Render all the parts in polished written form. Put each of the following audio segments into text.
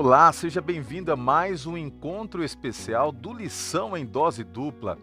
Olá, seja bem-vindo a mais um encontro especial do Lição em Dose Dupla.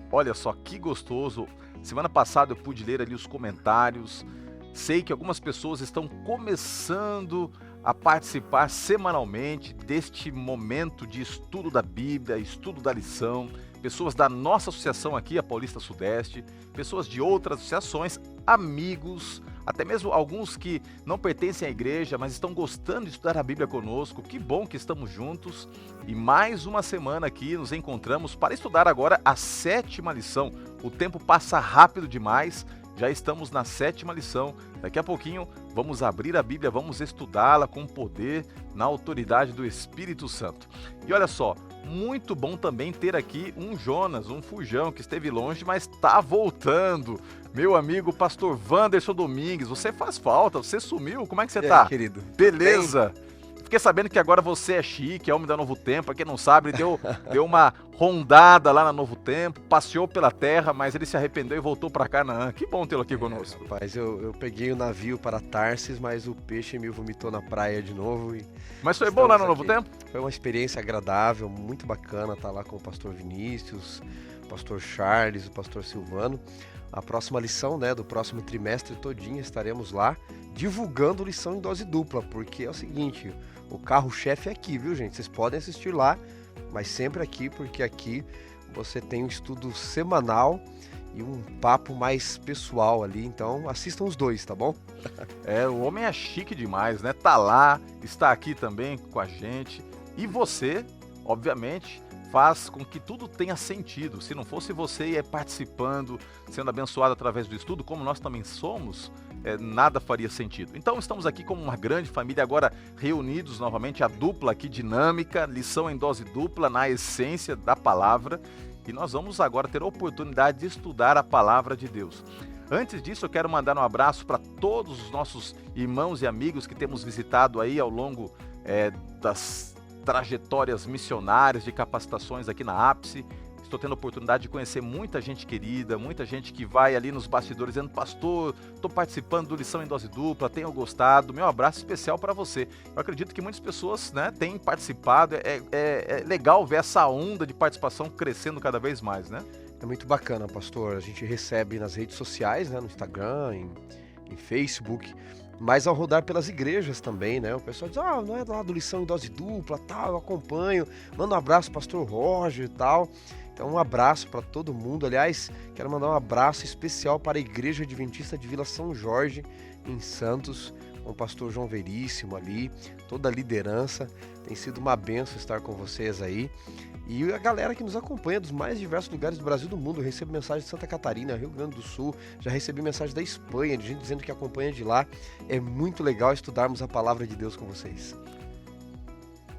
Olha só que gostoso. Semana passada eu pude ler ali os comentários. Sei que algumas pessoas estão começando a participar semanalmente deste momento de estudo da Bíblia, estudo da lição. Pessoas da nossa associação aqui, a Paulista Sudeste, pessoas de outras associações, amigos, até mesmo alguns que não pertencem à igreja, mas estão gostando de estudar a Bíblia conosco. Que bom que estamos juntos e mais uma semana aqui nos encontramos para estudar agora a 7ª lição. O tempo passa rápido demais, já estamos na 7ª lição. Daqui a pouquinho vamos abrir a Bíblia, vamos estudá-la com poder, na autoridade do Espírito Santo. E olha só, muito bom também ter aqui um Jonas, um fujão que esteve longe, mas está voltando. Meu amigo pastor Wanderson Domingues, você faz falta, você sumiu, como é que você tá? Querido? Beleza? Fiquei sabendo que agora você é chique, é homem da Novo Tempo, pra quem não sabe, ele deu uma rondada lá na Novo Tempo, passeou pela terra, mas ele se arrependeu e voltou pra Canaã. Que bom tê-lo aqui conosco. Rapaz, eu peguei o navio para Tarsis, mas o peixe me vomitou na praia de novo. Mas foi bom lá no Novo Tempo? Foi uma experiência agradável, muito bacana estar lá com o pastor Vinícius, o pastor Charles, o pastor Silvano. A próxima lição, do próximo trimestre todinho estaremos lá divulgando lição em dose dupla, porque é o seguinte, o carro-chefe é aqui, viu, gente? Vocês podem assistir lá, mas sempre aqui, porque aqui você tem um estudo semanal e um papo mais pessoal ali, então assistam os dois, tá bom? O homem é chique demais, né? Tá lá, está aqui também com a gente. E você, obviamente, faz com que tudo tenha sentido. Se não fosse você participando, sendo abençoado através do estudo, como nós também somos, nada faria sentido. Então estamos aqui como uma grande família, agora reunidos novamente, a dupla aqui dinâmica, lição em dose dupla, na essência da palavra. E nós vamos agora ter a oportunidade de estudar a palavra de Deus. Antes disso, eu quero mandar um abraço para todos os nossos irmãos e amigos que temos visitado aí ao longo das trajetórias missionárias de capacitações aqui na Ápice. Estou tendo a oportunidade de conhecer muita gente querida, muita gente que vai ali nos bastidores dizendo: pastor, estou participando do Lição em Dose Dupla, tenho gostado, meu abraço especial para você. Eu acredito que muitas pessoas têm participado, é legal ver essa onda de participação crescendo cada vez mais, né? É muito bacana, pastor, a gente recebe nas redes sociais, no Instagram, em Facebook, mas ao rodar pelas igrejas também, o pessoal diz: não é lá do Lição em Dose Dupla, tal, eu acompanho, manda um abraço pastor Roger e tal. Então um abraço para todo mundo. Aliás, quero mandar um abraço especial para a Igreja Adventista de Vila São Jorge, em Santos, com o pastor João Veríssimo ali, toda a liderança. Tem sido uma bênção estar com vocês aí. E a galera que nos acompanha dos mais diversos lugares do Brasil e do mundo. Eu recebo mensagem de Santa Catarina, Rio Grande do Sul, já recebi mensagem da Espanha, de gente dizendo que acompanha de lá. É muito legal estudarmos a palavra de Deus com vocês.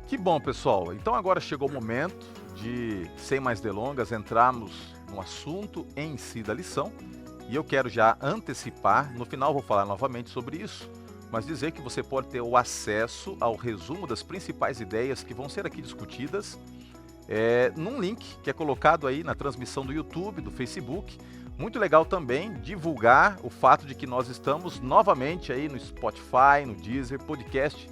Que bom, pessoal. Então agora chegou o momento de, sem mais delongas, entrarmos no assunto em si da lição. E eu quero já antecipar, no final vou falar novamente sobre isso, mas dizer que você pode ter o acesso ao resumo das principais ideias que vão ser aqui discutidas num link que é colocado aí na transmissão do YouTube, do Facebook. Muito legal também divulgar o fato de que nós estamos novamente aí no Spotify, no Deezer, podcast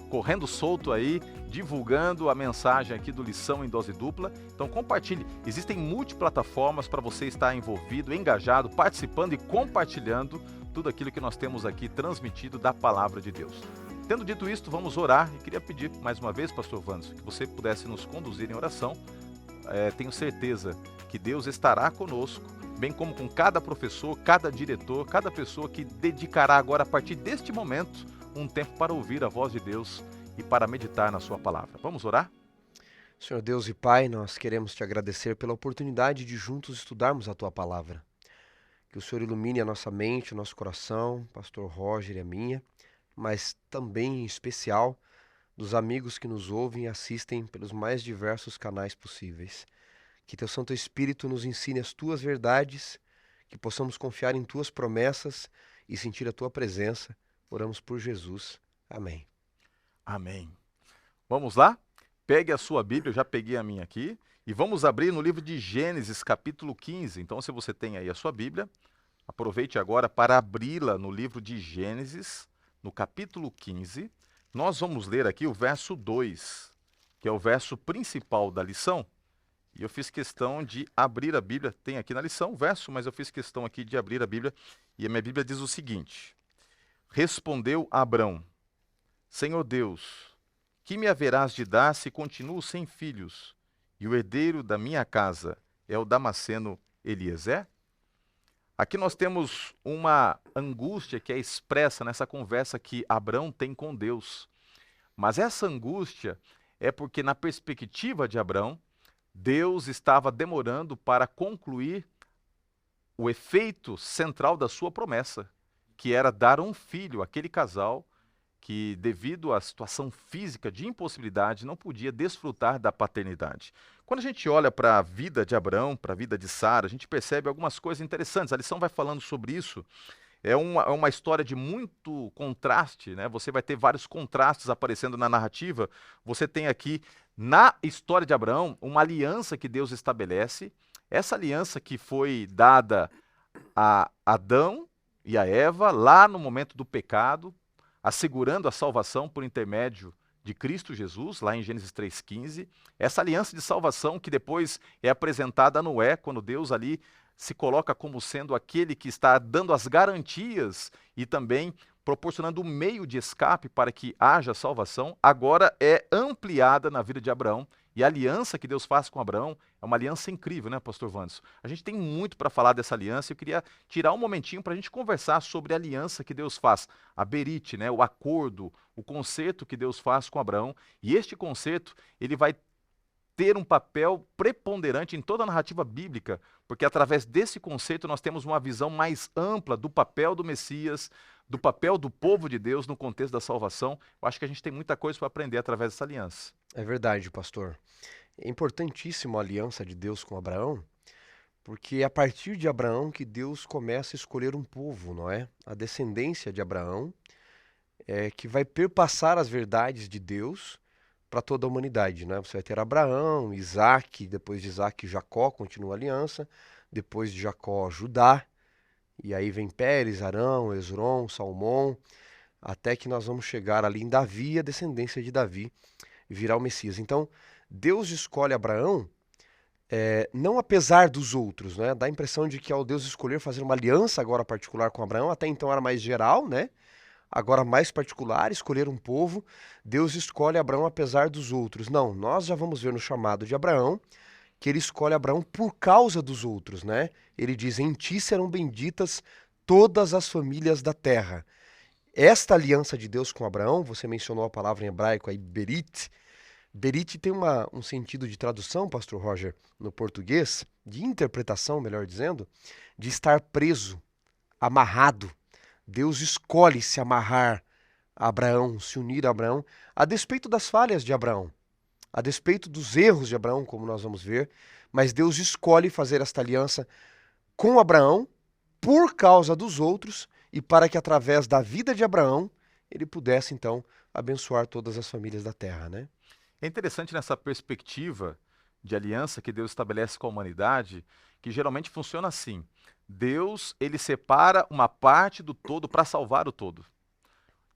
correndo solto aí, divulgando a mensagem aqui do Lição em Dose Dupla. Então compartilhe, existem multiplataformas para você estar envolvido, engajado, participando e compartilhando tudo aquilo que nós temos aqui transmitido da Palavra de Deus. Tendo dito isto, vamos orar e queria pedir mais uma vez, pastor Wanderson, que você pudesse nos conduzir em oração. Tenho certeza que Deus estará conosco, bem como com cada professor, cada diretor, cada pessoa que dedicará agora, a partir deste momento, um tempo para ouvir a voz de Deus e para meditar na sua palavra. Vamos orar? Senhor Deus e Pai, nós queremos te agradecer pela oportunidade de juntos estudarmos a tua palavra. Que o Senhor ilumine a nossa mente, o nosso coração, pastor Roger e a minha, mas também em especial dos amigos que nos ouvem e assistem pelos mais diversos canais possíveis. Que teu Santo Espírito nos ensine as tuas verdades, que possamos confiar em tuas promessas e sentir a tua presença. Oramos por Jesus. Amém. Amém. Vamos lá? Pegue a sua Bíblia, eu já peguei a minha aqui, e vamos abrir no livro de Gênesis, capítulo 15. Então, se você tem aí a sua Bíblia, aproveite agora para abri-la no livro de Gênesis, no capítulo 15, Nós vamos ler aqui o verso 2, que é o verso principal da lição. E eu fiz questão de abrir a Bíblia, tem aqui na lição o verso, mas eu fiz questão aqui de abrir a Bíblia, e a minha Bíblia diz o seguinte: Respondeu Abrão: Senhor Deus, que me haverás de dar se continuo sem filhos, e o herdeiro da minha casa é o Damasceno Eliezer? Aqui nós temos uma angústia que é expressa nessa conversa que Abrão tem com Deus. Mas essa angústia é porque, na perspectiva de Abrão, Deus estava demorando para concluir o efeito central da sua promessa, que era dar um filho àquele casal que, devido à situação física de impossibilidade, não podia desfrutar da paternidade. Quando a gente olha para a vida de Abrão, para a vida de Sara, a gente percebe algumas coisas interessantes. A lição vai falando sobre isso. É uma história de muito contraste, né? Você vai ter vários contrastes aparecendo na narrativa. Você tem aqui, na história de Abraão, uma aliança que Deus estabelece. Essa aliança que foi dada a Adão e a Eva, lá no momento do pecado, assegurando a salvação por intermédio de Cristo Jesus, lá em Gênesis 3,15. Essa aliança de salvação que depois é apresentada a Noé, quando Deus ali se coloca como sendo aquele que está dando as garantias e também proporcionando um meio de escape para que haja salvação, agora é ampliada na vida de Abraão. E a aliança que Deus faz com Abraão é uma aliança incrível, né, pastor Vandes? A gente tem muito para falar dessa aliança e eu queria tirar um momentinho para a gente conversar sobre a aliança que Deus faz, a berite, né, o acordo, o concerto que Deus faz com Abraão. E este concerto, ele vai ter um papel preponderante em toda a narrativa bíblica, porque através desse conceito nós temos uma visão mais ampla do papel do Messias, do papel do povo de Deus no contexto da salvação. Eu acho que a gente tem muita coisa para aprender através dessa aliança. É verdade, pastor. É importantíssimo a aliança de Deus com Abraão, porque é a partir de Abraão que Deus começa a escolher um povo, não é? A descendência de Abraão é que vai perpassar as verdades de Deus para toda a humanidade, né? Você vai ter Abraão, Isaac, depois de Isaac, Jacó, continua a aliança, depois de Jacó, Judá, e aí vem Pérez, Arão, Esrom, Salmão, até que nós vamos chegar ali em Davi, a descendência de Davi virá o Messias. Então, Deus escolhe Abraão, não apesar dos outros, né? Dá a impressão de que ao Deus escolher fazer uma aliança agora particular com Abraão, até então era mais geral, né? Agora mais particular, escolher um povo, Deus escolhe Abraão apesar dos outros. Não, nós já vamos ver no chamado de Abraão que ele escolhe Abraão por causa dos outros, né? Ele diz: em ti serão benditas todas as famílias da terra. Esta aliança de Deus com Abraão, você mencionou a palavra em hebraico aí, berit. Berit tem um sentido de tradução, pastor Roger, no português, de interpretação, melhor dizendo, de estar preso, amarrado. Deus escolhe se amarrar a Abraão, se unir a Abraão, a despeito das falhas de Abraão, a despeito dos erros de Abraão, como nós vamos ver, mas Deus escolhe fazer esta aliança com Abraão por causa dos outros e para que através da vida de Abraão ele pudesse então abençoar todas as famílias da terra, né? É interessante nessa perspectiva de aliança que Deus estabelece com a humanidade, que geralmente funciona assim. Deus, ele separa uma parte do todo para salvar o todo.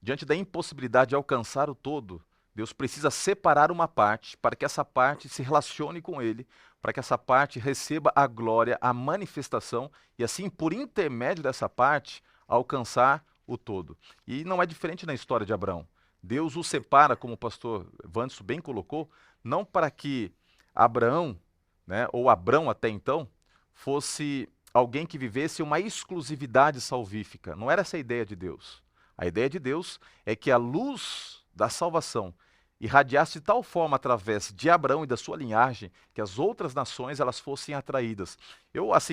Diante da impossibilidade de alcançar o todo, Deus precisa separar uma parte para que essa parte se relacione com ele, para que essa parte receba a glória, a manifestação e assim, por intermédio dessa parte, alcançar o todo. E não é diferente na história de Abraão. Deus o separa, como o pastor Vandes bem colocou, não para que Abraão, né, ou Abrão até então, fosse alguém que vivesse uma exclusividade salvífica. Não era essa a ideia de Deus. A ideia de Deus é que a luz da salvação irradiasse de tal forma através de Abraão e da sua linhagem que as outras nações elas fossem atraídas.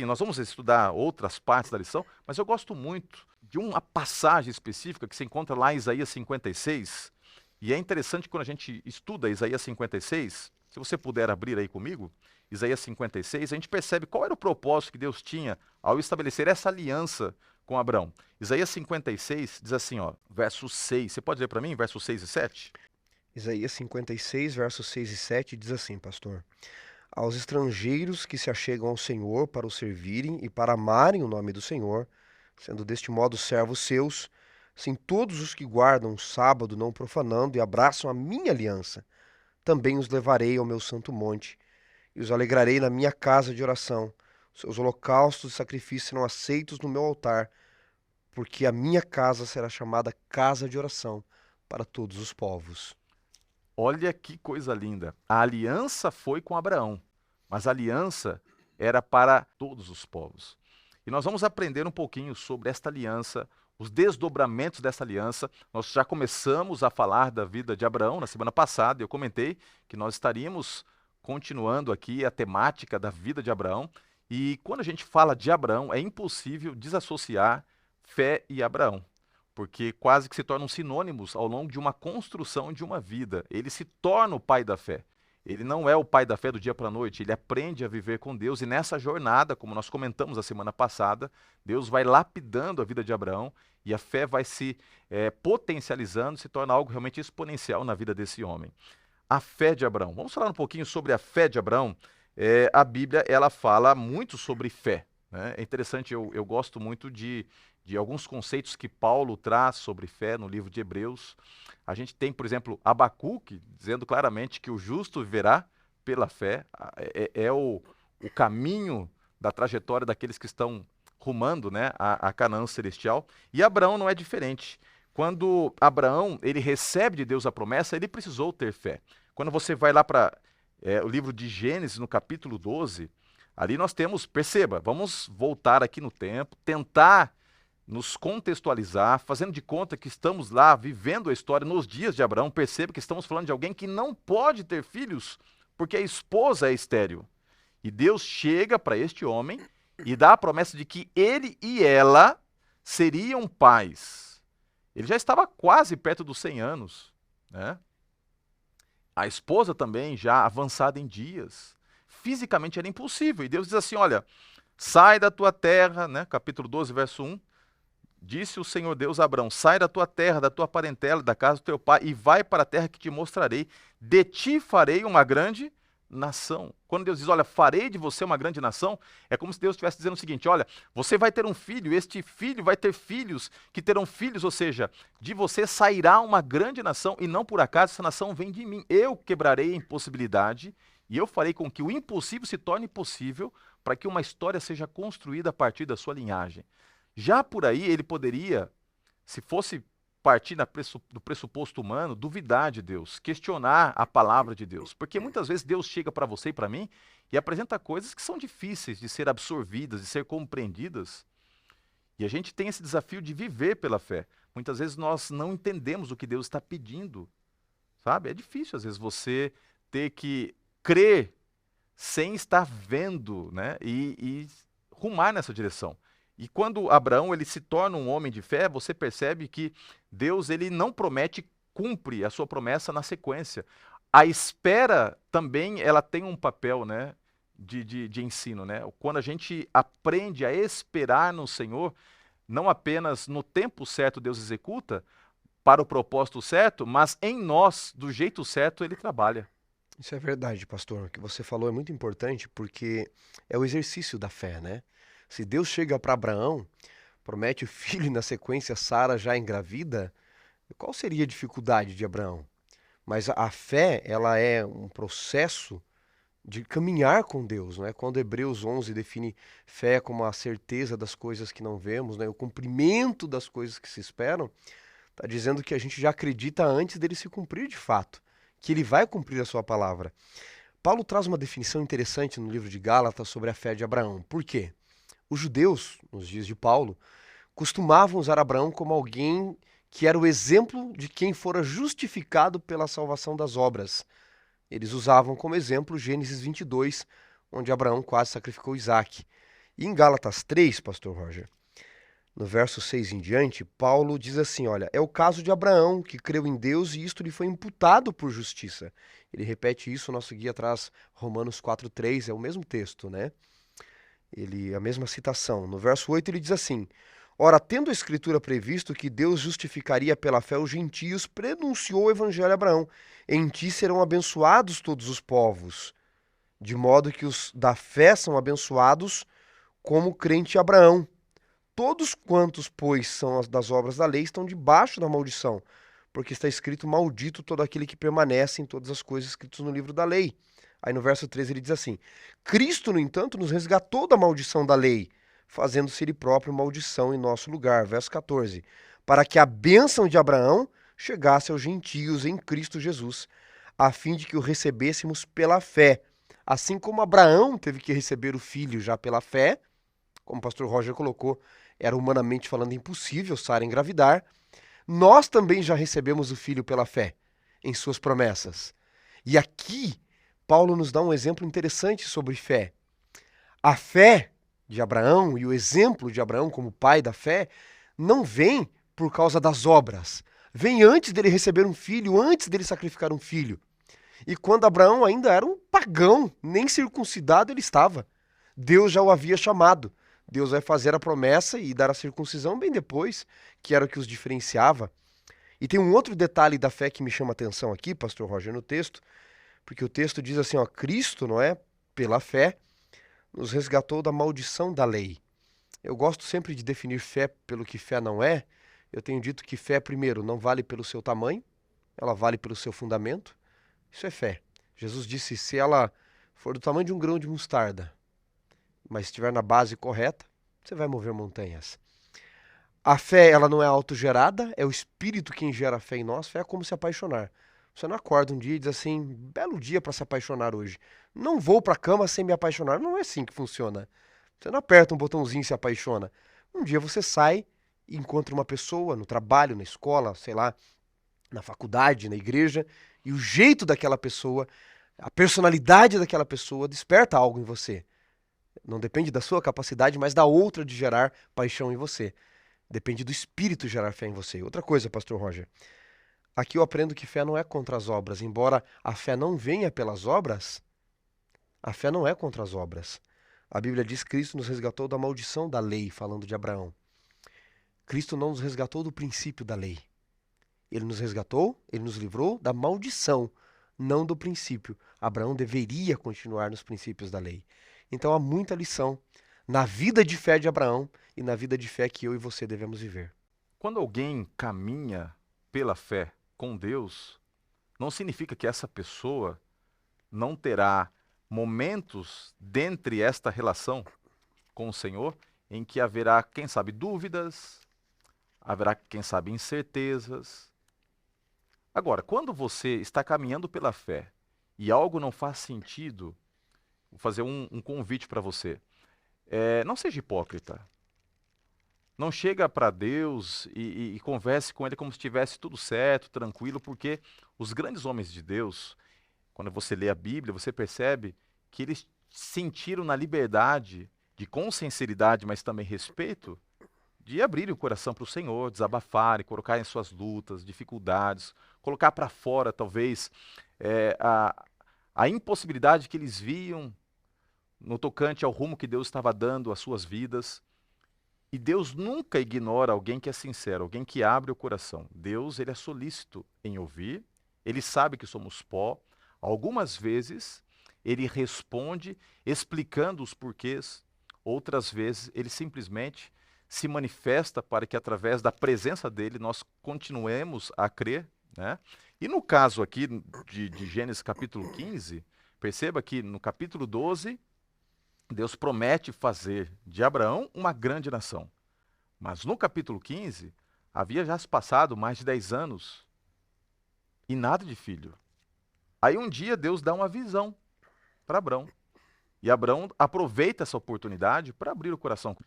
Nós vamos estudar outras partes da lição, mas eu gosto muito de uma passagem específica que se encontra lá em Isaías 56, e é interessante quando a gente estuda Isaías 56, se você puder abrir aí comigo, Isaías 56, a gente percebe qual era o propósito que Deus tinha ao estabelecer essa aliança com Abraão. Isaías 56 diz assim, ó, verso 6, você pode ler para mim, versos 6 e 7? Isaías 56, versos 6 e 7 diz assim, pastor: aos estrangeiros que se achegam ao Senhor para o servirem e para amarem o nome do Senhor, sendo deste modo servos seus, Sim, todos os que guardam o sábado, não profanando, e abraçam a minha aliança, também os levarei ao meu santo monte, e os alegrarei na minha casa de oração. Seus holocaustos e sacrifícios serão aceitos no meu altar, porque a minha casa será chamada casa de oração para todos os povos. Olha que coisa linda. A aliança foi com Abraão, mas a aliança era para todos os povos. E nós vamos aprender um pouquinho sobre esta aliança, os desdobramentos dessa aliança. Nós já começamos a falar da vida de Abraão na semana passada, e eu comentei que nós estaríamos continuando aqui a temática da vida de Abraão. E quando a gente fala de Abraão, é impossível desassociar fé e Abraão, porque quase que se tornam sinônimos ao longo de uma construção de uma vida. Ele se torna o pai da fé. Ele não é o pai da fé do dia para a noite, ele aprende a viver com Deus, e nessa jornada, como nós comentamos a semana passada, Deus vai lapidando a vida de Abraão, e a fé vai se potencializando, se torna algo realmente exponencial na vida desse homem. A fé de Abraão. Vamos falar um pouquinho sobre a fé de Abraão? A Bíblia, ela fala muito sobre fé, né? É interessante, eu gosto muito de alguns conceitos que Paulo traz sobre fé no livro de Hebreus. A gente tem, por exemplo, Abacuque, dizendo claramente que o justo viverá pela fé. É o caminho da trajetória daqueles que estão rumando, né, a Canaã celestial. E Abraão não é diferente. Quando Abraão ele recebe de Deus a promessa, ele precisou ter fé. Quando você vai lá para o livro de Gênesis, no capítulo 12, ali nós temos, perceba, vamos voltar aqui no tempo, tentar nos contextualizar, fazendo de conta que estamos lá vivendo a história nos dias de Abraão. Perceba que estamos falando de alguém que não pode ter filhos porque a esposa é estéril. E Deus chega para este homem e dá a promessa de que ele e ela seriam pais. Ele já estava quase perto dos 100 anos, né? A esposa também já avançada em dias. Fisicamente era impossível. E Deus diz assim, olha, sai da tua terra, né? Capítulo 12, verso 1. Disse o Senhor Deus a Abraão, sai da tua terra, da tua parentela, da casa do teu pai, e vai para a terra que te mostrarei. De ti farei uma grande nação. Quando Deus diz, olha, farei de você uma grande nação, é como se Deus estivesse dizendo o seguinte, olha, você vai ter um filho, este filho vai ter filhos que terão filhos, ou seja, de você sairá uma grande nação, e não por acaso essa nação vem de mim. Eu quebrarei a impossibilidade, e eu farei com que o impossível se torne possível, para que uma história seja construída a partir da sua linhagem. Já por aí ele poderia, se fosse partir do pressuposto humano, duvidar de Deus, questionar a palavra de Deus. Porque muitas vezes Deus chega para você e para mim e apresenta coisas que são difíceis de ser absorvidas, de ser compreendidas. E a gente tem esse desafio de viver pela fé. Muitas vezes nós não entendemos o que Deus está pedindo, sabe? É difícil às vezes você ter que crer sem estar vendo, né? E rumar nessa direção. E quando Abraão ele se torna um homem de fé, você percebe que Deus ele não promete, cumpre a sua promessa na sequência. A espera também ela tem um papel, né, de ensino. Né? Quando a gente aprende a esperar no Senhor, não apenas no tempo certo Deus executa, para o propósito certo, mas em nós, do jeito certo, ele trabalha. Isso é verdade, pastor. O que você falou é muito importante porque é o exercício da fé, né? Se Deus chega para Abraão, promete o filho e na sequência Sara já engravida, qual seria a dificuldade de Abraão? Mas a fé, ela é um processo de caminhar com Deus, né? Quando Hebreus 11 define fé como a certeza das coisas que não vemos, né? O cumprimento das coisas que se esperam, está dizendo que a gente já acredita antes dele se cumprir de fato, que ele vai cumprir a sua palavra. Paulo traz uma definição interessante no livro de Gálatas sobre a fé de Abraão. Por quê? Os judeus, nos dias de Paulo, costumavam usar Abraão como alguém que era o exemplo de quem fora justificado pela salvação das obras. Eles usavam como exemplo Gênesis 22, onde Abraão quase sacrificou Isaac. E em Gálatas 3, pastor Roger, no verso 6 em diante, Paulo diz assim, olha, é o caso de Abraão, que creu em Deus e isto lhe foi imputado por justiça. Ele repete isso, o nosso guia traz Romanos 4:3, é o mesmo texto, né? A mesma citação. No verso 8 ele diz assim, ora, tendo a Escritura previsto que Deus justificaria pela fé os gentios, prenunciou o Evangelho a Abraão, em ti serão abençoados todos os povos, de modo que os da fé são abençoados como o crente Abraão. Todos quantos, pois, são as das obras da lei estão debaixo da maldição, porque está escrito: maldito todo aquele que permanece em todas as coisas escritas no livro da lei. Aí no verso 13 ele diz assim: Cristo, no entanto, nos resgatou da maldição da lei, fazendo-se ele próprio maldição em nosso lugar. Verso 14: para que a bênção de Abraão chegasse aos gentios em Cristo Jesus, a fim de que o recebêssemos pela fé. Assim como Abraão teve que receber o filho já pela fé, como o pastor Roger colocou, era humanamente falando impossível Sara engravidar, nós também já recebemos o filho pela fé em suas promessas. E aqui, Paulo nos dá um exemplo interessante sobre fé. A fé de Abraão e o exemplo de Abraão como pai da fé não vem por causa das obras. Vem antes dele receber um filho, antes dele sacrificar um filho. E quando Abraão ainda era um pagão, nem circuncidado ele estava. Deus já o havia chamado. Deus vai fazer a promessa e dar a circuncisão bem depois, que era o que os diferenciava. E tem um outro detalhe da fé que me chama a atenção aqui, pastor Roger, no texto, porque o texto diz assim, ó, Cristo, não é, pela fé, nos resgatou da maldição da lei. Eu gosto sempre de definir fé pelo que fé não é. Eu tenho dito que fé, primeiro, não vale pelo seu tamanho, ela vale pelo seu fundamento. Isso é fé. Jesus disse, se ela for do tamanho de um grão de mostarda, mas estiver na base correta, você vai mover montanhas. A fé, ela não é autogerada, é o Espírito quem gera a fé em nós. Fé é como se apaixonar. Você não acorda um dia e diz assim, belo dia para se apaixonar hoje. Não vou para a cama sem me apaixonar. Não é assim que funciona. Você não aperta um botãozinho e se apaixona. Um dia você sai e encontra uma pessoa no trabalho, na escola, sei lá, na faculdade, na igreja, e o jeito daquela pessoa, a personalidade daquela pessoa desperta algo em você. Não depende da sua capacidade, mas da outra de gerar paixão em você. Depende do Espírito gerar fé em você. Outra coisa, pastor Roger. Aqui eu aprendo que fé não é contra as obras. Embora a fé não venha pelas obras, a fé não é contra as obras. A Bíblia diz que Cristo nos resgatou da maldição da lei, falando de Abraão. Cristo não nos resgatou do princípio da lei. Ele nos resgatou, ele nos livrou da maldição, não do princípio. Abraão deveria continuar nos princípios da lei. Então há muita lição na vida de fé de Abraão e na vida de fé que eu e você devemos viver. Quando alguém caminha pela fé com Deus, não significa que essa pessoa não terá momentos dentre esta relação com o Senhor em que haverá, quem sabe, dúvidas, haverá, quem sabe, incertezas. Agora, quando você está caminhando pela fé e algo não faz sentido, vou fazer um convite para você. Não seja hipócrita. Não chega para Deus e converse com Ele como se estivesse tudo certo, tranquilo, porque os grandes homens de Deus, quando você lê a Bíblia, você percebe que eles sentiram na liberdade, com sinceridade, mas também respeito, de abrir o coração para o Senhor, desabafar e colocar em suas lutas, dificuldades, colocar para fora, talvez, a impossibilidade que eles viam no tocante ao rumo que Deus estava dando às suas vidas. E Deus nunca ignora alguém que é sincero, alguém que abre o coração. Deus, ele é solícito em ouvir, ele sabe que somos pó. Algumas vezes, ele responde explicando os porquês. Outras vezes, ele simplesmente se manifesta para que, através da presença dele, nós continuemos a crer, né? E no caso aqui de Gênesis capítulo 15, perceba que no capítulo 12, Deus promete fazer de Abraão uma grande nação. Mas no capítulo 15, havia já se passado mais de 10 anos e nada de filho. Aí um dia Deus dá uma visão para Abraão. E Abraão aproveita essa oportunidade para abrir o coração.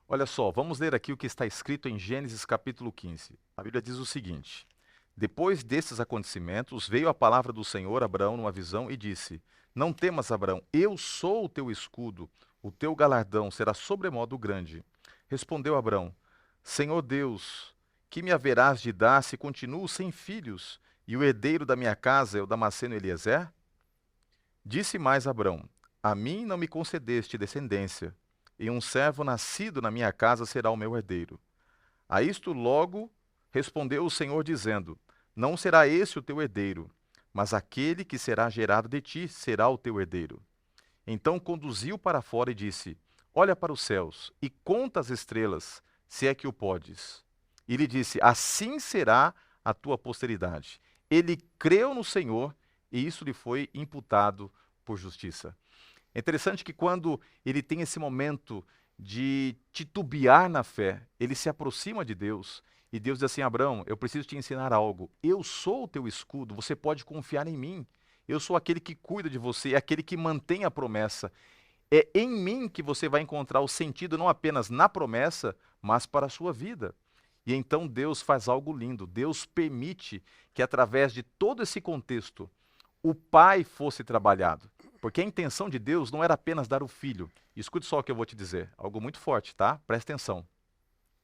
Olha só, vamos ler aqui o que está escrito em Gênesis capítulo 15. A Bíblia diz o seguinte: depois desses acontecimentos, veio a palavra do Senhor a Abraão numa visão e disse: não temas, Abraão, eu sou o teu escudo, o teu galardão será sobremodo grande. Respondeu Abraão: Senhor Deus, que me haverás de dar se continuo sem filhos, e o herdeiro da minha casa é o Damasceno Eliezer? Disse mais Abraão: a mim não me concedeste descendência, e um servo nascido na minha casa será o meu herdeiro. A isto logo respondeu o Senhor, dizendo: não será esse o teu herdeiro, mas aquele que será gerado de ti será o teu herdeiro. Então conduziu para fora e disse: olha para os céus e conta as estrelas, se é que o podes. E lhe disse: assim será a tua posteridade. Ele creu no Senhor e isso lhe foi imputado por justiça. É interessante que quando ele tem esse momento de titubear na fé, ele se aproxima de Deus e Deus diz assim: Abraão, eu preciso te ensinar algo. Eu sou o teu escudo, você pode confiar em mim. Eu sou aquele que cuida de você, é aquele que mantém a promessa. É em mim que você vai encontrar o sentido não apenas na promessa, mas para a sua vida. E então Deus faz algo lindo. Deus permite que através de todo esse contexto, o pai fosse trabalhado. Porque a intenção de Deus não era apenas dar o filho. Escute só o que eu vou te dizer, algo muito forte, tá? Presta atenção.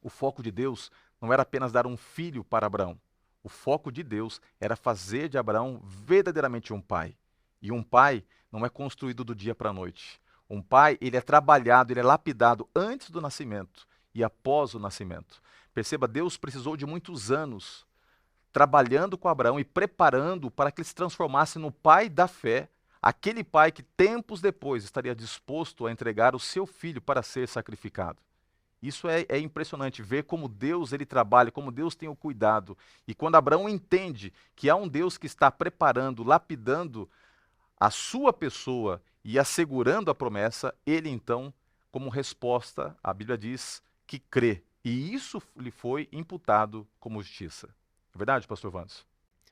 O foco de Deus não era apenas dar um filho para Abraão. O foco de Deus era fazer de Abraão verdadeiramente um pai. E um pai não é construído do dia para a noite. Um pai, ele é trabalhado, ele é lapidado antes do nascimento e após o nascimento. Perceba, Deus precisou de muitos anos trabalhando com Abraão e preparando para que ele se transformasse no pai da fé, aquele pai que tempos depois estaria disposto a entregar o seu filho para ser sacrificado. Isso é impressionante, ver como Deus ele trabalha, como Deus tem o cuidado. E quando Abraão entende que há um Deus que está preparando, lapidando a sua pessoa e assegurando a promessa, ele então, como resposta, a Bíblia diz que crê. E isso lhe foi imputado como justiça. É verdade, pastor Vandes?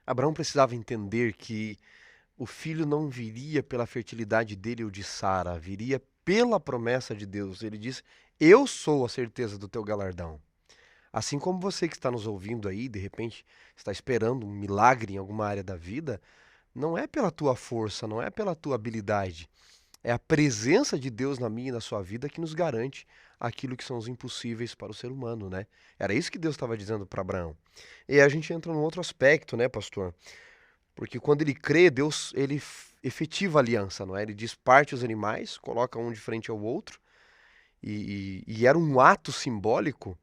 Abraão precisava entender que o filho não viria pela fertilidade dele ou de Sara, viria pela promessa de Deus. Ele diz: eu sou a certeza do teu galardão. Assim como você que está nos ouvindo aí, de repente está esperando um milagre em alguma área da vida, não é pela tua força, não é pela tua habilidade. É a presença de Deus na minha e na sua vida que nos garante aquilo que são os impossíveis para o ser humano, né? Era isso que Deus estava dizendo para Abraão. E aí a gente entra num outro aspecto, né, pastor? Porque quando ele crê, Deus, ele efetiva a aliança, não é? Ele parte os animais, coloca um de frente ao outro, e era um ato simbólico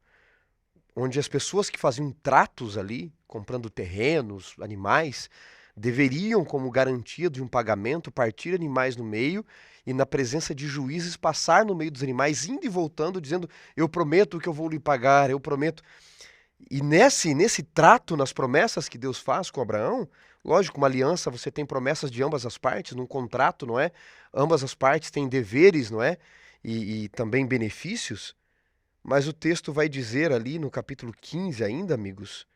onde as pessoas que faziam tratos ali, comprando terrenos, animais, deveriam, como garantia de um pagamento, partir animais no meio e, na presença de juízes, passar no meio dos animais, indo e voltando, dizendo: eu prometo que eu vou lhe pagar, eu prometo. E nesse trato, nas promessas que Deus faz com Abraão, lógico, uma aliança, você tem promessas de ambas as partes, num contrato, não é? Ambas as partes têm deveres, não é? E também benefícios. Mas o texto vai dizer ali no capítulo 15 ainda, amigos,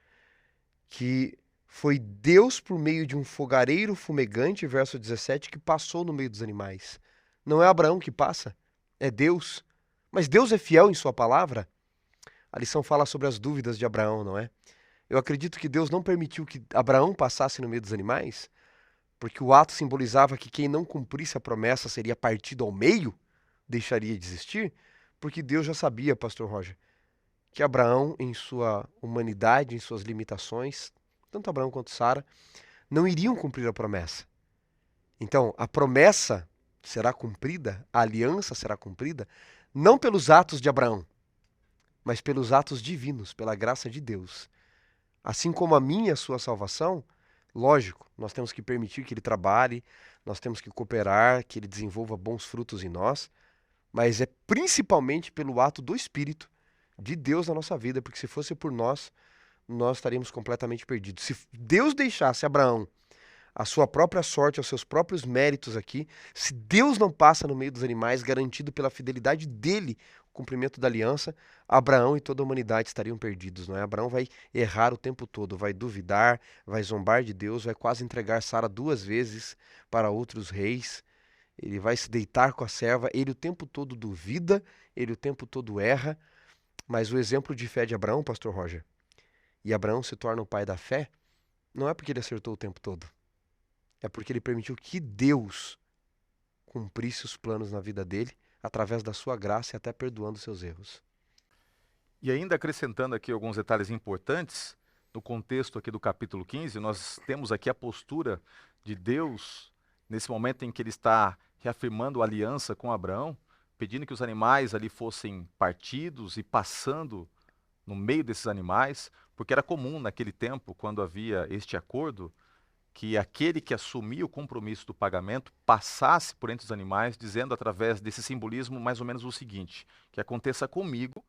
que foi Deus por meio de um fogareiro fumegante, verso 17, que passou no meio dos animais. Não é Abraão que passa, é Deus. Mas Deus é fiel em sua palavra. A lição fala sobre as dúvidas de Abraão, não é? Eu acredito que Deus não permitiu que Abraão passasse no meio dos animais, porque o ato simbolizava que quem não cumprisse a promessa seria partido ao meio, deixaria de existir, porque Deus já sabia, pastor Roger, que Abraão, em sua humanidade, em suas limitações, tanto Abraão quanto Sara, não iriam cumprir a promessa. Então, a promessa será cumprida, a aliança será cumprida, não pelos atos de Abraão, mas pelos atos divinos, pela graça de Deus. Assim como a minha e a sua salvação, lógico, nós temos que permitir que ele trabalhe, nós temos que cooperar, que ele desenvolva bons frutos em nós, mas é principalmente pelo ato do Espírito de Deus na nossa vida, porque se fosse por nós, nós estaríamos completamente perdidos. Se Deus deixasse Abraão a sua própria sorte, aos seus próprios méritos aqui, se Deus não passa no meio dos animais, garantido pela fidelidade dele, o cumprimento da aliança, Abraão e toda a humanidade estariam perdidos, não é? Abraão vai errar o tempo todo, vai duvidar, vai zombar de Deus, vai quase entregar Sara 2 vezes para outros reis, ele vai se deitar com a serva, ele o tempo todo duvida, ele o tempo todo erra, mas o exemplo de fé de Abraão, pastor Roger, e Abraão se torna o pai da fé, não é porque ele acertou o tempo todo, é porque ele permitiu que Deus cumprisse os planos na vida dele, através da sua graça e até perdoando seus erros. E ainda acrescentando aqui alguns detalhes importantes, no contexto aqui do capítulo 15, nós temos aqui a postura de Deus, nesse momento em que ele está reafirmando a aliança com Abraão, pedindo que os animais ali fossem partidos e passando no meio desses animais, porque era comum naquele tempo, quando havia este acordo, que aquele que assumia o compromisso do pagamento passasse por entre os animais, dizendo através desse simbolismo mais ou menos o seguinte: que aconteça comigo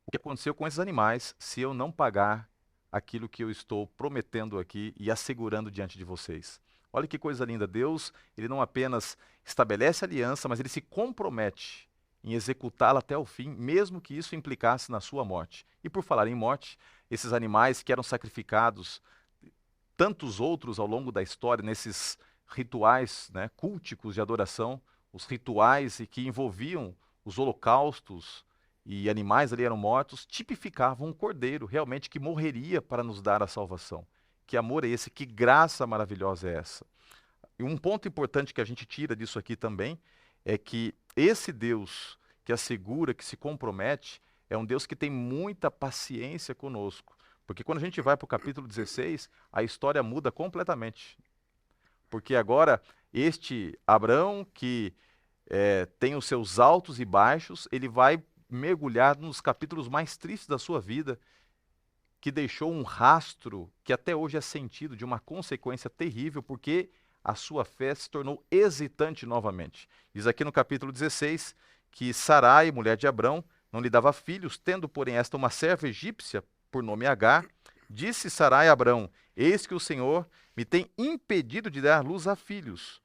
o que aconteceu com esses animais se eu não pagar aquilo que eu estou prometendo aqui e assegurando diante de vocês. Olha que coisa linda. Deus, ele não apenas estabelece aliança, mas ele se compromete em executá-la até o fim, mesmo que isso implicasse na sua morte. E por falar em morte, esses animais que eram sacrificados, tantos outros ao longo da história, nesses rituais, né, culticos de adoração, os rituais e que envolviam os holocaustos e animais ali eram mortos, tipificavam um cordeiro realmente que morreria para nos dar a salvação. Que amor é esse? Que graça maravilhosa é essa? E um ponto importante que a gente tira disso aqui também é que esse Deus que assegura, que se compromete, é um Deus que tem muita paciência conosco. Porque quando a gente vai para o capítulo 16, a história muda completamente. Porque agora, este Abrão, que tem os seus altos e baixos, ele vai mergulhar nos capítulos mais tristes da sua vida, que deixou um rastro que até hoje é sentido de uma consequência terrível, porque a sua fé se tornou hesitante novamente. Diz aqui no capítulo 16 que Sarai, mulher de Abrão, não lhe dava filhos, tendo, porém, esta uma serva egípcia, por nome Agar. Disse Sarai a Abrão: Eis que o Senhor me tem impedido de dar luz a filhos.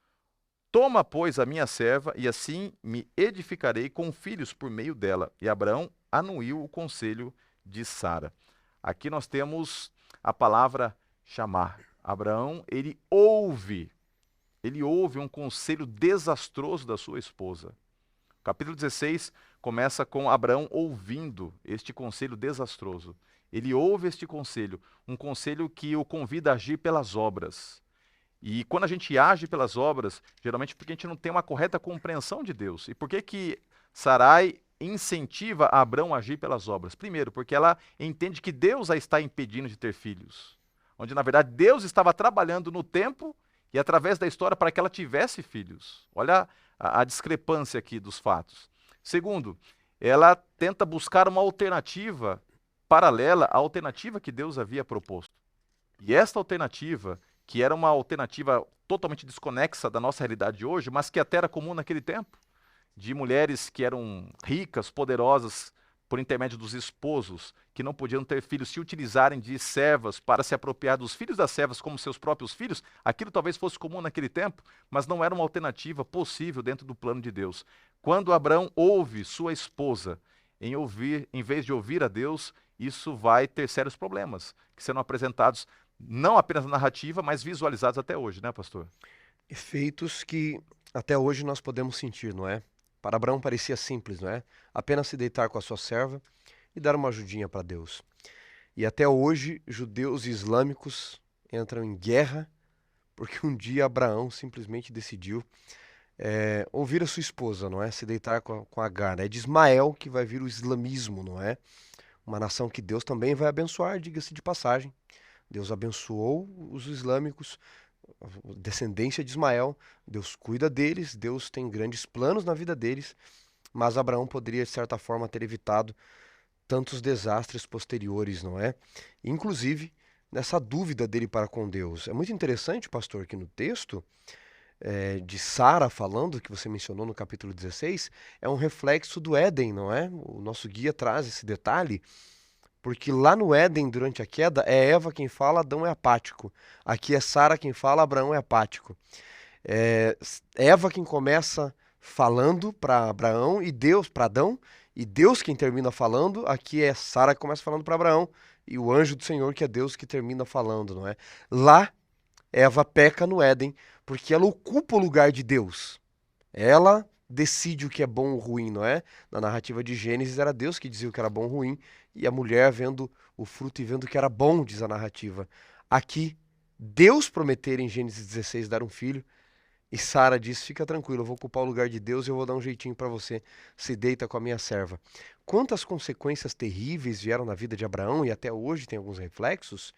Toma, pois, a minha serva, e assim me edificarei com filhos por meio dela. E Abraão anuiu o conselho de Sara. Aqui nós temos a palavra chamar. Abraão, ele ouve um conselho desastroso da sua esposa. O capítulo 16 começa com Abraão ouvindo este conselho desastroso. Ele ouve este conselho, um conselho que o convida a agir pelas obras. E quando a gente age pelas obras, geralmente porque a gente não tem uma correta compreensão de Deus. E por que que Sarai incentiva Abrão a agir pelas obras? Primeiro, porque ela entende que Deus a está impedindo de ter filhos. Onde, na verdade, Deus estava trabalhando no tempo e através da história para que ela tivesse filhos. Olha a discrepância aqui dos fatos. Segundo, ela tenta buscar uma alternativa paralela à alternativa que Deus havia proposto. E esta alternativa, que era uma alternativa totalmente desconexa da nossa realidade de hoje, mas que até era comum naquele tempo, de mulheres que eram ricas, poderosas, por intermédio dos esposos, que não podiam ter filhos, se utilizarem de servas para se apropriar dos filhos das servas como seus próprios filhos, aquilo talvez fosse comum naquele tempo, mas não era uma alternativa possível dentro do plano de Deus. Quando Abraão ouve sua esposa, em vez de ouvir a Deus, isso vai ter sérios problemas, que serão apresentados não apenas na narrativa, mas visualizados até hoje, né, pastor? Efeitos que até hoje nós podemos sentir, não é? Para Abraão parecia simples, não é? Apenas se deitar com a sua serva e dar uma ajudinha para Deus. E até hoje, judeus e islâmicos entram em guerra porque um dia Abraão simplesmente decidiu ouvir a sua esposa, não é? Se deitar com Agar. É de Ismael que vai vir o islamismo, não é? Uma nação que Deus também vai abençoar, diga-se de passagem. Deus abençoou os islâmicos, a descendência de Ismael. Deus cuida deles, Deus tem grandes planos na vida deles, mas Abraão poderia, de certa forma, ter evitado tantos desastres posteriores, não é? Inclusive, nessa dúvida dele para com Deus. É muito interessante, pastor, que no texto de Sara falando, que você mencionou no capítulo 16, é um reflexo do Éden, não é? O nosso guia traz esse detalhe, porque lá no Éden, durante a queda, é Eva quem fala, Adão é apático. Aqui é Sara quem fala, Abraão é apático. É Eva quem começa falando para Abraão e Deus para Adão, e Deus quem termina falando. Aqui é Sara que começa falando para Abraão e o anjo do Senhor, que é Deus, que termina falando, não é? Lá Eva peca no Éden porque ela ocupa o lugar de Deus. Ela decide o que é bom ou ruim, não é? Na narrativa de Gênesis era Deus que dizia o que era bom ou ruim, e a mulher vendo o fruto e vendo o que era bom, diz a narrativa. Aqui, Deus prometer em Gênesis 16 dar um filho, e Sara diz: fica tranquilo, eu vou ocupar o lugar de Deus e eu vou dar um jeitinho para você, se deita com a minha serva. Quantas consequências terríveis vieram na vida de Abraão, e até hoje tem alguns reflexos,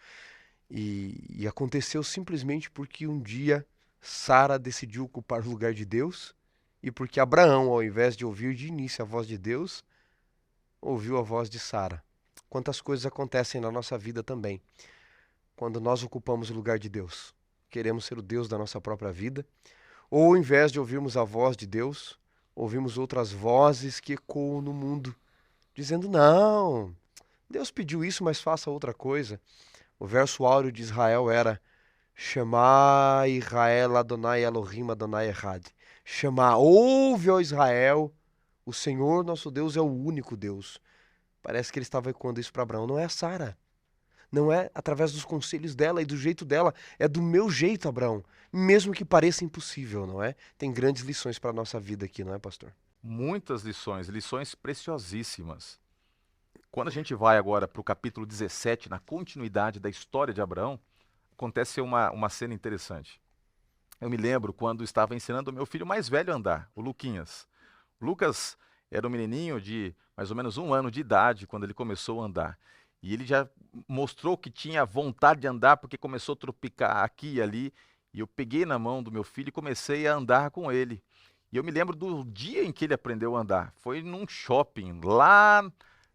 e aconteceu simplesmente porque um dia Sara decidiu ocupar o lugar de Deus, e porque Abraão, ao invés de ouvir de início a voz de Deus, ouviu a voz de Sara. Quantas coisas acontecem na nossa vida também, quando nós ocupamos o lugar de Deus. Queremos ser o Deus da nossa própria vida, ou ao invés de ouvirmos a voz de Deus, ouvimos outras vozes que ecoam no mundo, dizendo: não, Deus pediu isso, mas faça outra coisa. O verso áureo de Israel era: Shema Israel Adonai Elohim Adonai Echad. Shema, ouve, ó Israel, o Senhor nosso Deus é o único Deus. Parece que ele estava ecoando isso para Abraão. Não é a Sara. Não é através dos conselhos dela e do jeito dela. É do meu jeito, Abraão. Mesmo que pareça impossível, não é? Tem grandes lições para a nossa vida aqui, não é, pastor? Muitas lições, lições preciosíssimas. Quando a gente vai agora para o capítulo 17, na continuidade da história de Abraão, acontece uma cena interessante. Eu me lembro quando estava ensinando o meu filho mais velho a andar, o Luquinhas. O Lucas era um menininho de mais ou menos 1 ano de idade quando ele começou a andar. E ele já mostrou que tinha vontade de andar porque começou a tropicar aqui e ali. E eu peguei na mão do meu filho e comecei a andar com ele. E eu me lembro do dia em que ele aprendeu a andar. Foi num shopping lá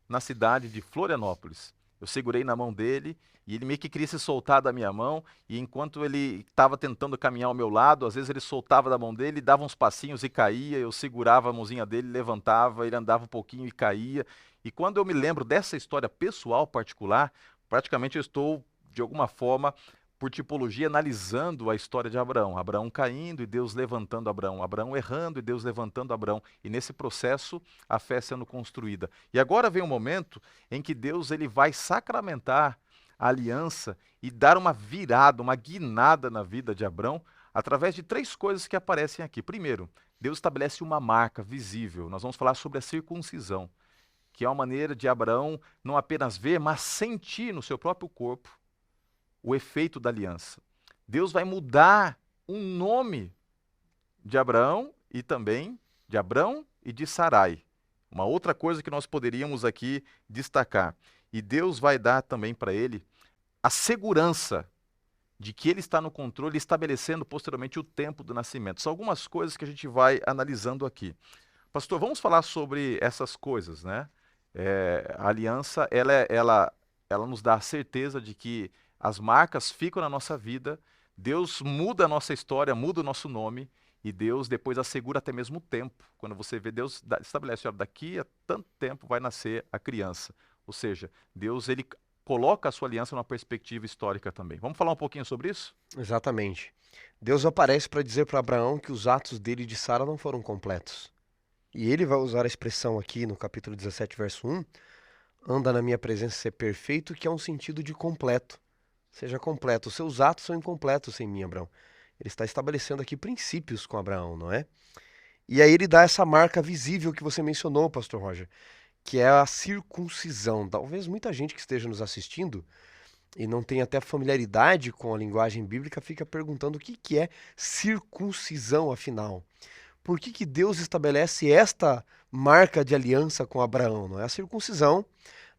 na cidade de Florianópolis. Eu segurei na mão dele e ele meio que queria se soltar da minha mão, e enquanto ele estava tentando caminhar ao meu lado, às vezes ele soltava da mão dele, dava uns passinhos e caía, eu segurava a mãozinha dele, levantava, ele andava um pouquinho e caía. E quando eu me lembro dessa história pessoal particular, praticamente eu estou, de alguma forma, por tipologia, analisando a história de Abraão. Abraão caindo e Deus levantando Abraão. Abraão errando e Deus levantando Abraão. E nesse processo, a fé sendo construída. E agora vem um momento em que Deus ele vai sacramentar a aliança e dar uma virada, uma guinada na vida de Abraão, através de 3 coisas que aparecem aqui. Primeiro, Deus estabelece uma marca visível. Nós vamos falar sobre a circuncisão, que é uma maneira de Abraão não apenas ver, mas sentir no seu próprio corpo o efeito da aliança. Deus vai mudar o nome de Abraão e também de Abrão e de Sarai. Uma outra coisa que nós poderíamos aqui destacar. E Deus vai dar também para ele a segurança de que ele está no controle, estabelecendo posteriormente o tempo do nascimento. São algumas coisas que a gente vai analisando aqui. Pastor, vamos falar sobre essas coisas, né? A aliança, ela nos dá a certeza de que as marcas ficam na nossa vida, Deus muda a nossa história, muda o nosso nome, e Deus depois assegura até mesmo o tempo. Quando você vê, Deus estabelece, olha, daqui a tanto tempo vai nascer a criança. Ou seja, Deus ele coloca a sua aliança numa perspectiva histórica também. Vamos falar um pouquinho sobre isso? Exatamente. Deus aparece para dizer para Abraão que os atos dele e de Sara não foram completos. E ele vai usar a expressão aqui no capítulo 17, verso 1, anda na minha presença ser perfeito, que é um sentido de completo. Seja completo. Os seus atos são incompletos sem mim, Abraão. Ele está estabelecendo aqui princípios com Abraão, não é? E aí ele dá essa marca visível que você mencionou, pastor Roger, que é a circuncisão. Talvez muita gente que esteja nos assistindo e não tenha até familiaridade com a linguagem bíblica fica perguntando o que é circuncisão, afinal. Por que Deus estabelece esta marca de aliança com Abraão? Não é? A circuncisão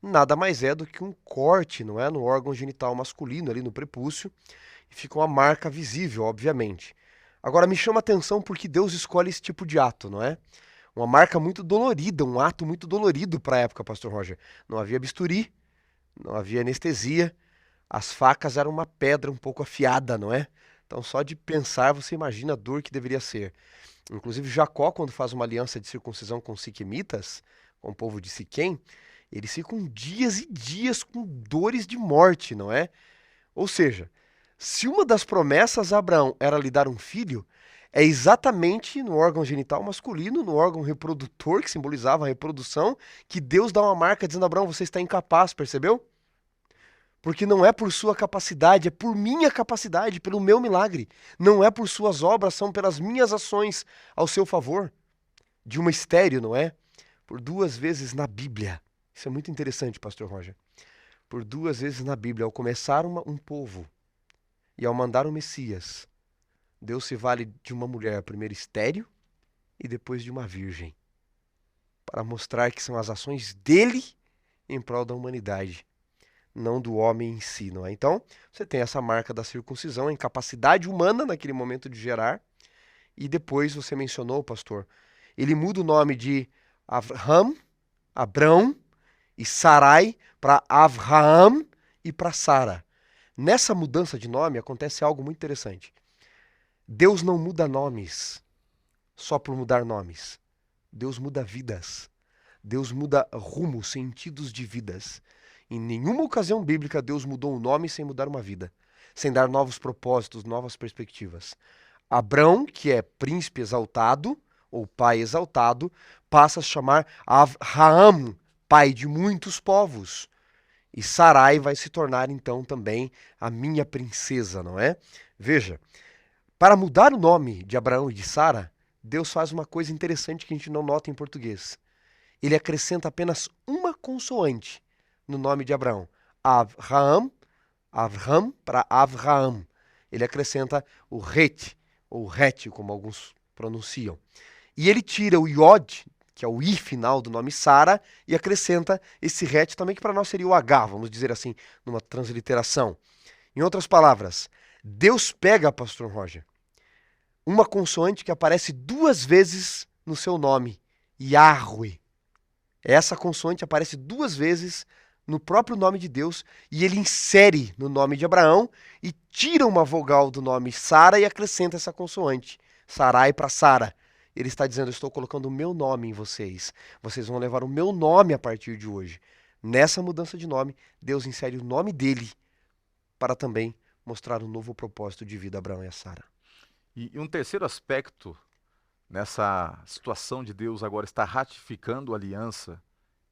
nada mais é do que um corte, não é, no órgão genital masculino, ali no prepúcio, e fica uma marca visível, obviamente. Agora me chama a atenção porque Deus escolhe esse tipo de ato, não é? Uma marca muito dolorida, um ato muito dolorido para a época, pastor Roger. Não havia bisturi, não havia anestesia, as facas eram uma pedra um pouco afiada, não é? Então só de pensar você imagina a dor que deveria ser. Inclusive Jacó, quando faz uma aliança de circuncisão com os siquemitas, com o povo de Siquém, eles ficam dias e dias com dores de morte, não é? Ou seja, se uma das promessas a Abraão era lhe dar um filho, é exatamente no órgão genital masculino, no órgão reprodutor, que simbolizava a reprodução, que Deus dá uma marca dizendo: Abraão, você está incapaz, percebeu? Porque não é por sua capacidade, é por minha capacidade, pelo meu milagre. Não é por suas obras, são pelas minhas ações ao seu favor. De uma estéreo, não é? Por 2 vezes na Bíblia. Isso é muito interessante, pastor Roger. Por 2 vezes na Bíblia, ao começar um povo e ao mandar o Messias, Deus se vale de uma mulher, primeiro estéril e depois de uma virgem, para mostrar que são as ações dele em prol da humanidade, não do homem em si, não é? Então, você tem essa marca da circuncisão, a incapacidade humana naquele momento de gerar, e depois você mencionou, pastor, ele muda o nome de Abrão e Sarai para Avraham e para Sara. Nessa mudança de nome acontece algo muito interessante. Deus não muda nomes só por mudar nomes. Deus muda vidas. Deus muda rumo, sentidos de vidas. Em nenhuma ocasião bíblica Deus mudou um nome sem mudar uma vida, sem dar novos propósitos, novas perspectivas. Abrão, que é príncipe exaltado, ou pai exaltado, passa a se chamar Avraham, pai de muitos povos. E Sarai vai se tornar então também a minha princesa, não é? Veja, para mudar o nome de Abraão e de Sara, Deus faz uma coisa interessante que a gente não nota em português. Ele acrescenta apenas uma consoante no nome de Abraão. Avraham, Avram para Avraham. Ele acrescenta o het, ou het, como alguns pronunciam. E ele tira o iod, que é o i final do nome Sara, e acrescenta esse het também, que para nós seria o H, vamos dizer assim, numa transliteração. Em outras palavras, Deus pega, pastor Roger, uma consoante que aparece 2 vezes no seu nome, Yahweh. Essa consoante aparece 2 vezes no próprio nome de Deus e ele insere no nome de Abraão e tira uma vogal do nome Sara e acrescenta essa consoante, Sarai para Sara. Ele está dizendo, eu estou colocando o meu nome em vocês. Vocês vão levar o meu nome a partir de hoje. Nessa mudança de nome, Deus insere o nome dele para também mostrar um novo propósito de vida a Abraão e a Sara. E um terceiro aspecto nessa situação de Deus agora estar ratificando a aliança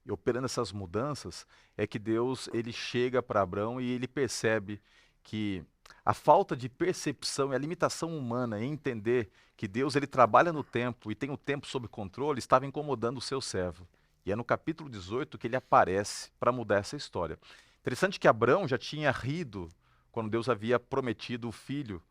e operando essas mudanças, é que Deus ele chega para Abraão e ele percebe que a falta de percepção e a limitação humana em entender que Deus ele trabalha no tempo e tem o tempo sob controle estava incomodando o seu servo. E é no capítulo 18 que ele aparece para mudar essa história. Interessante que Abraão já tinha rido quando Deus havia prometido o filho,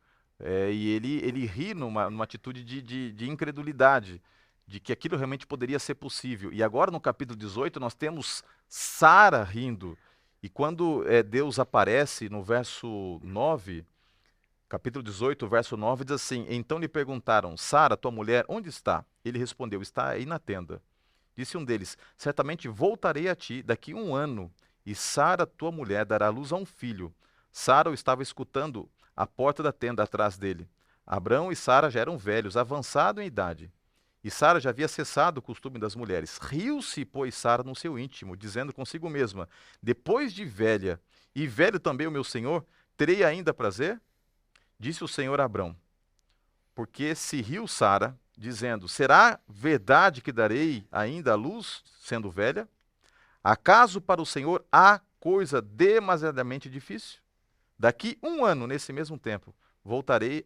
e ele ri numa atitude de incredulidade, de que aquilo realmente poderia ser possível. E agora no capítulo 18 nós temos Sara rindo. E quando Deus aparece no verso 9, capítulo 18, verso 9, diz assim, então lhe perguntaram, Sara, tua mulher, onde está? Ele respondeu, está aí na tenda. Disse um deles, certamente voltarei a ti daqui 1 ano, e Sara, tua mulher, dará luz a um filho. Sara o estava escutando à porta da tenda atrás dele. Abrão e Sara já eram velhos, avançados em idade. E Sara já havia cessado o costume das mulheres. Riu-se, pois, Sara no seu íntimo, dizendo consigo mesma, depois de velha, e velho também o meu senhor, terei ainda prazer? Disse o Senhor a Abrão, porque se riu Sara, dizendo, será verdade que darei ainda a luz, sendo velha? Acaso para o Senhor há coisa demasiadamente difícil? Daqui 1 ano, nesse mesmo tempo, voltarei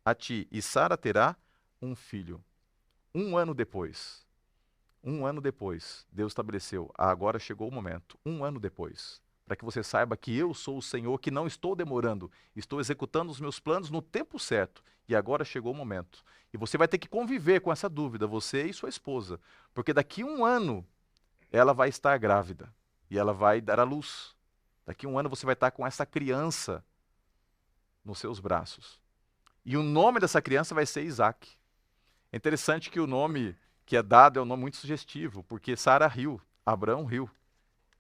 a ti, e Sara terá um filho. 1 ano depois, Deus estabeleceu, agora chegou o momento, 1 ano depois, para que você saiba que eu sou o Senhor, que não estou demorando, estou executando os meus planos no tempo certo, e agora chegou o momento. E você vai ter que conviver com essa dúvida, você e sua esposa, porque daqui 1 ano, ela vai estar grávida, e ela vai dar à luz. Daqui 1 ano você vai estar com essa criança nos seus braços. E o nome dessa criança vai ser Isaac. É interessante que o nome que é dado é um nome muito sugestivo, porque Sara riu, Abrão riu.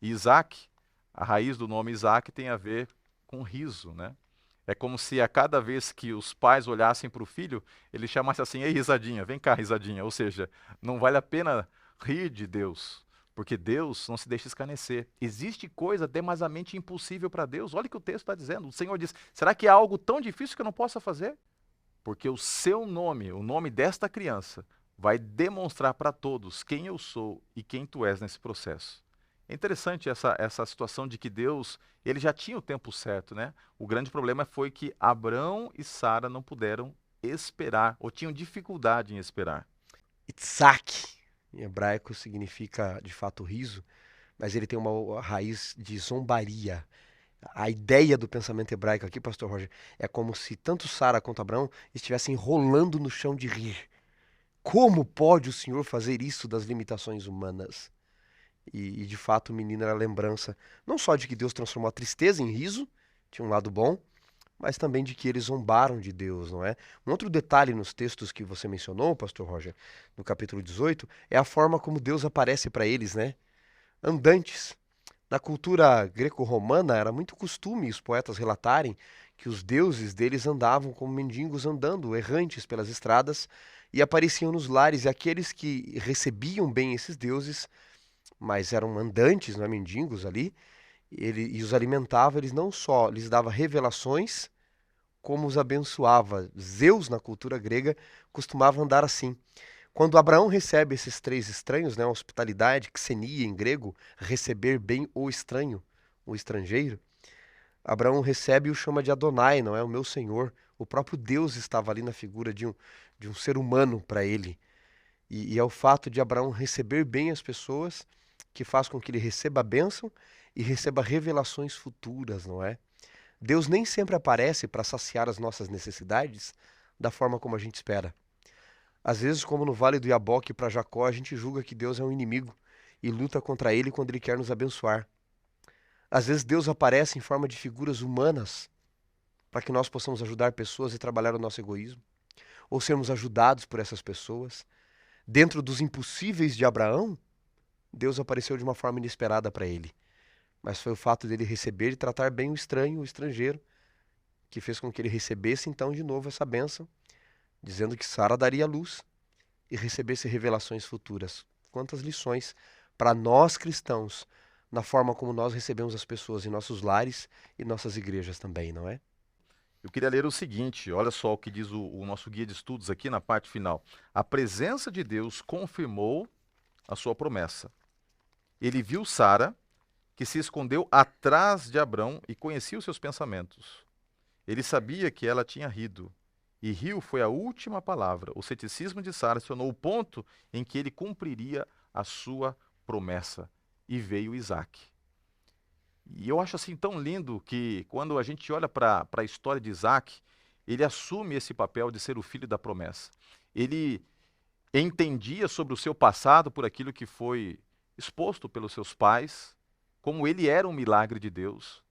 E Isaac, a raiz do nome Isaac tem a ver com riso, né? É como se a cada vez que os pais olhassem para o filho, ele chamasse assim, ei, risadinha, vem cá, risadinha. Ou seja, não vale a pena rir de Deus, porque Deus não se deixa escarnecer. Existe coisa demasiadamente impossível para Deus. Olha o que o texto está dizendo. O Senhor diz, será que há algo tão difícil que eu não possa fazer? Porque o seu nome, o nome desta criança, vai demonstrar para todos quem eu sou e quem tu és nesse processo. É interessante essa situação de que Deus, ele já tinha o tempo certo, né? O grande problema foi que Abrão e Sara não puderam esperar, ou tinham dificuldade em esperar. Itzak, em hebraico, significa de fato riso, mas ele tem uma raiz de zombaria. A ideia do pensamento hebraico aqui, pastor Roger, é como se tanto Sara quanto Abraão estivessem rolando no chão de rir. Como pode o Senhor fazer isso das limitações humanas? E de fato o menino era a lembrança, não só de que Deus transformou a tristeza em riso, tinha um lado bom, mas também de que eles zombaram de Deus, não é? Um outro detalhe nos textos que você mencionou, pastor Roger, no capítulo 18, é a forma como Deus aparece para eles, né? Andantes. Na cultura greco-romana era muito costume os poetas relatarem que os deuses deles andavam como mendigos andando, errantes pelas estradas, e apareciam nos lares, e aqueles que recebiam bem esses deuses mas eram andantes, não é, mendigos ali, e os alimentava, eles não só lhes dava revelações, como os abençoava. Zeus, na cultura grega, costumava andar assim. Quando Abraão recebe esses três estranhos, né, hospitalidade, xenia em grego, receber bem o estranho, o estrangeiro, Abraão recebe e o chama de Adonai, não é o meu Senhor. O próprio Deus estava ali na figura de um ser humano para ele. E é o fato de Abraão receber bem as pessoas que faz com que ele receba a bênção e receba revelações futuras, não é? Deus nem sempre aparece para saciar as nossas necessidades da forma como a gente espera. Às vezes, como no Vale do Iaboque para Jacó, a gente julga que Deus é um inimigo e luta contra ele quando ele quer nos abençoar. Às vezes, Deus aparece em forma de figuras humanas para que nós possamos ajudar pessoas e trabalhar o nosso egoísmo, ou sermos ajudados por essas pessoas. Dentro dos impossíveis de Abraão, Deus apareceu de uma forma inesperada para ele. Mas foi o fato dele receber e tratar bem o estranho, o estrangeiro, que fez com que ele recebesse então de novo essa bênção, dizendo que Sara daria luz e recebesse revelações futuras. Quantas lições para nós cristãos, na forma como nós recebemos as pessoas em nossos lares e nossas igrejas também, não é? Eu queria ler o seguinte, olha só o que diz o nosso guia de estudos aqui na parte final. A presença de Deus confirmou a sua promessa. Ele viu Sara, que se escondeu atrás de Abrão e conhecia os seus pensamentos. Ele sabia que ela tinha rido, e riu foi a última palavra. O ceticismo de Sara se tornou o ponto em que ele cumpriria a sua promessa. E veio Isaac. E eu acho assim tão lindo que quando a gente olha para a história de Isaac, ele assume esse papel de ser o filho da promessa. Ele entendia sobre o seu passado por aquilo que foi exposto pelos seus pais, como ele era um milagre de Deus.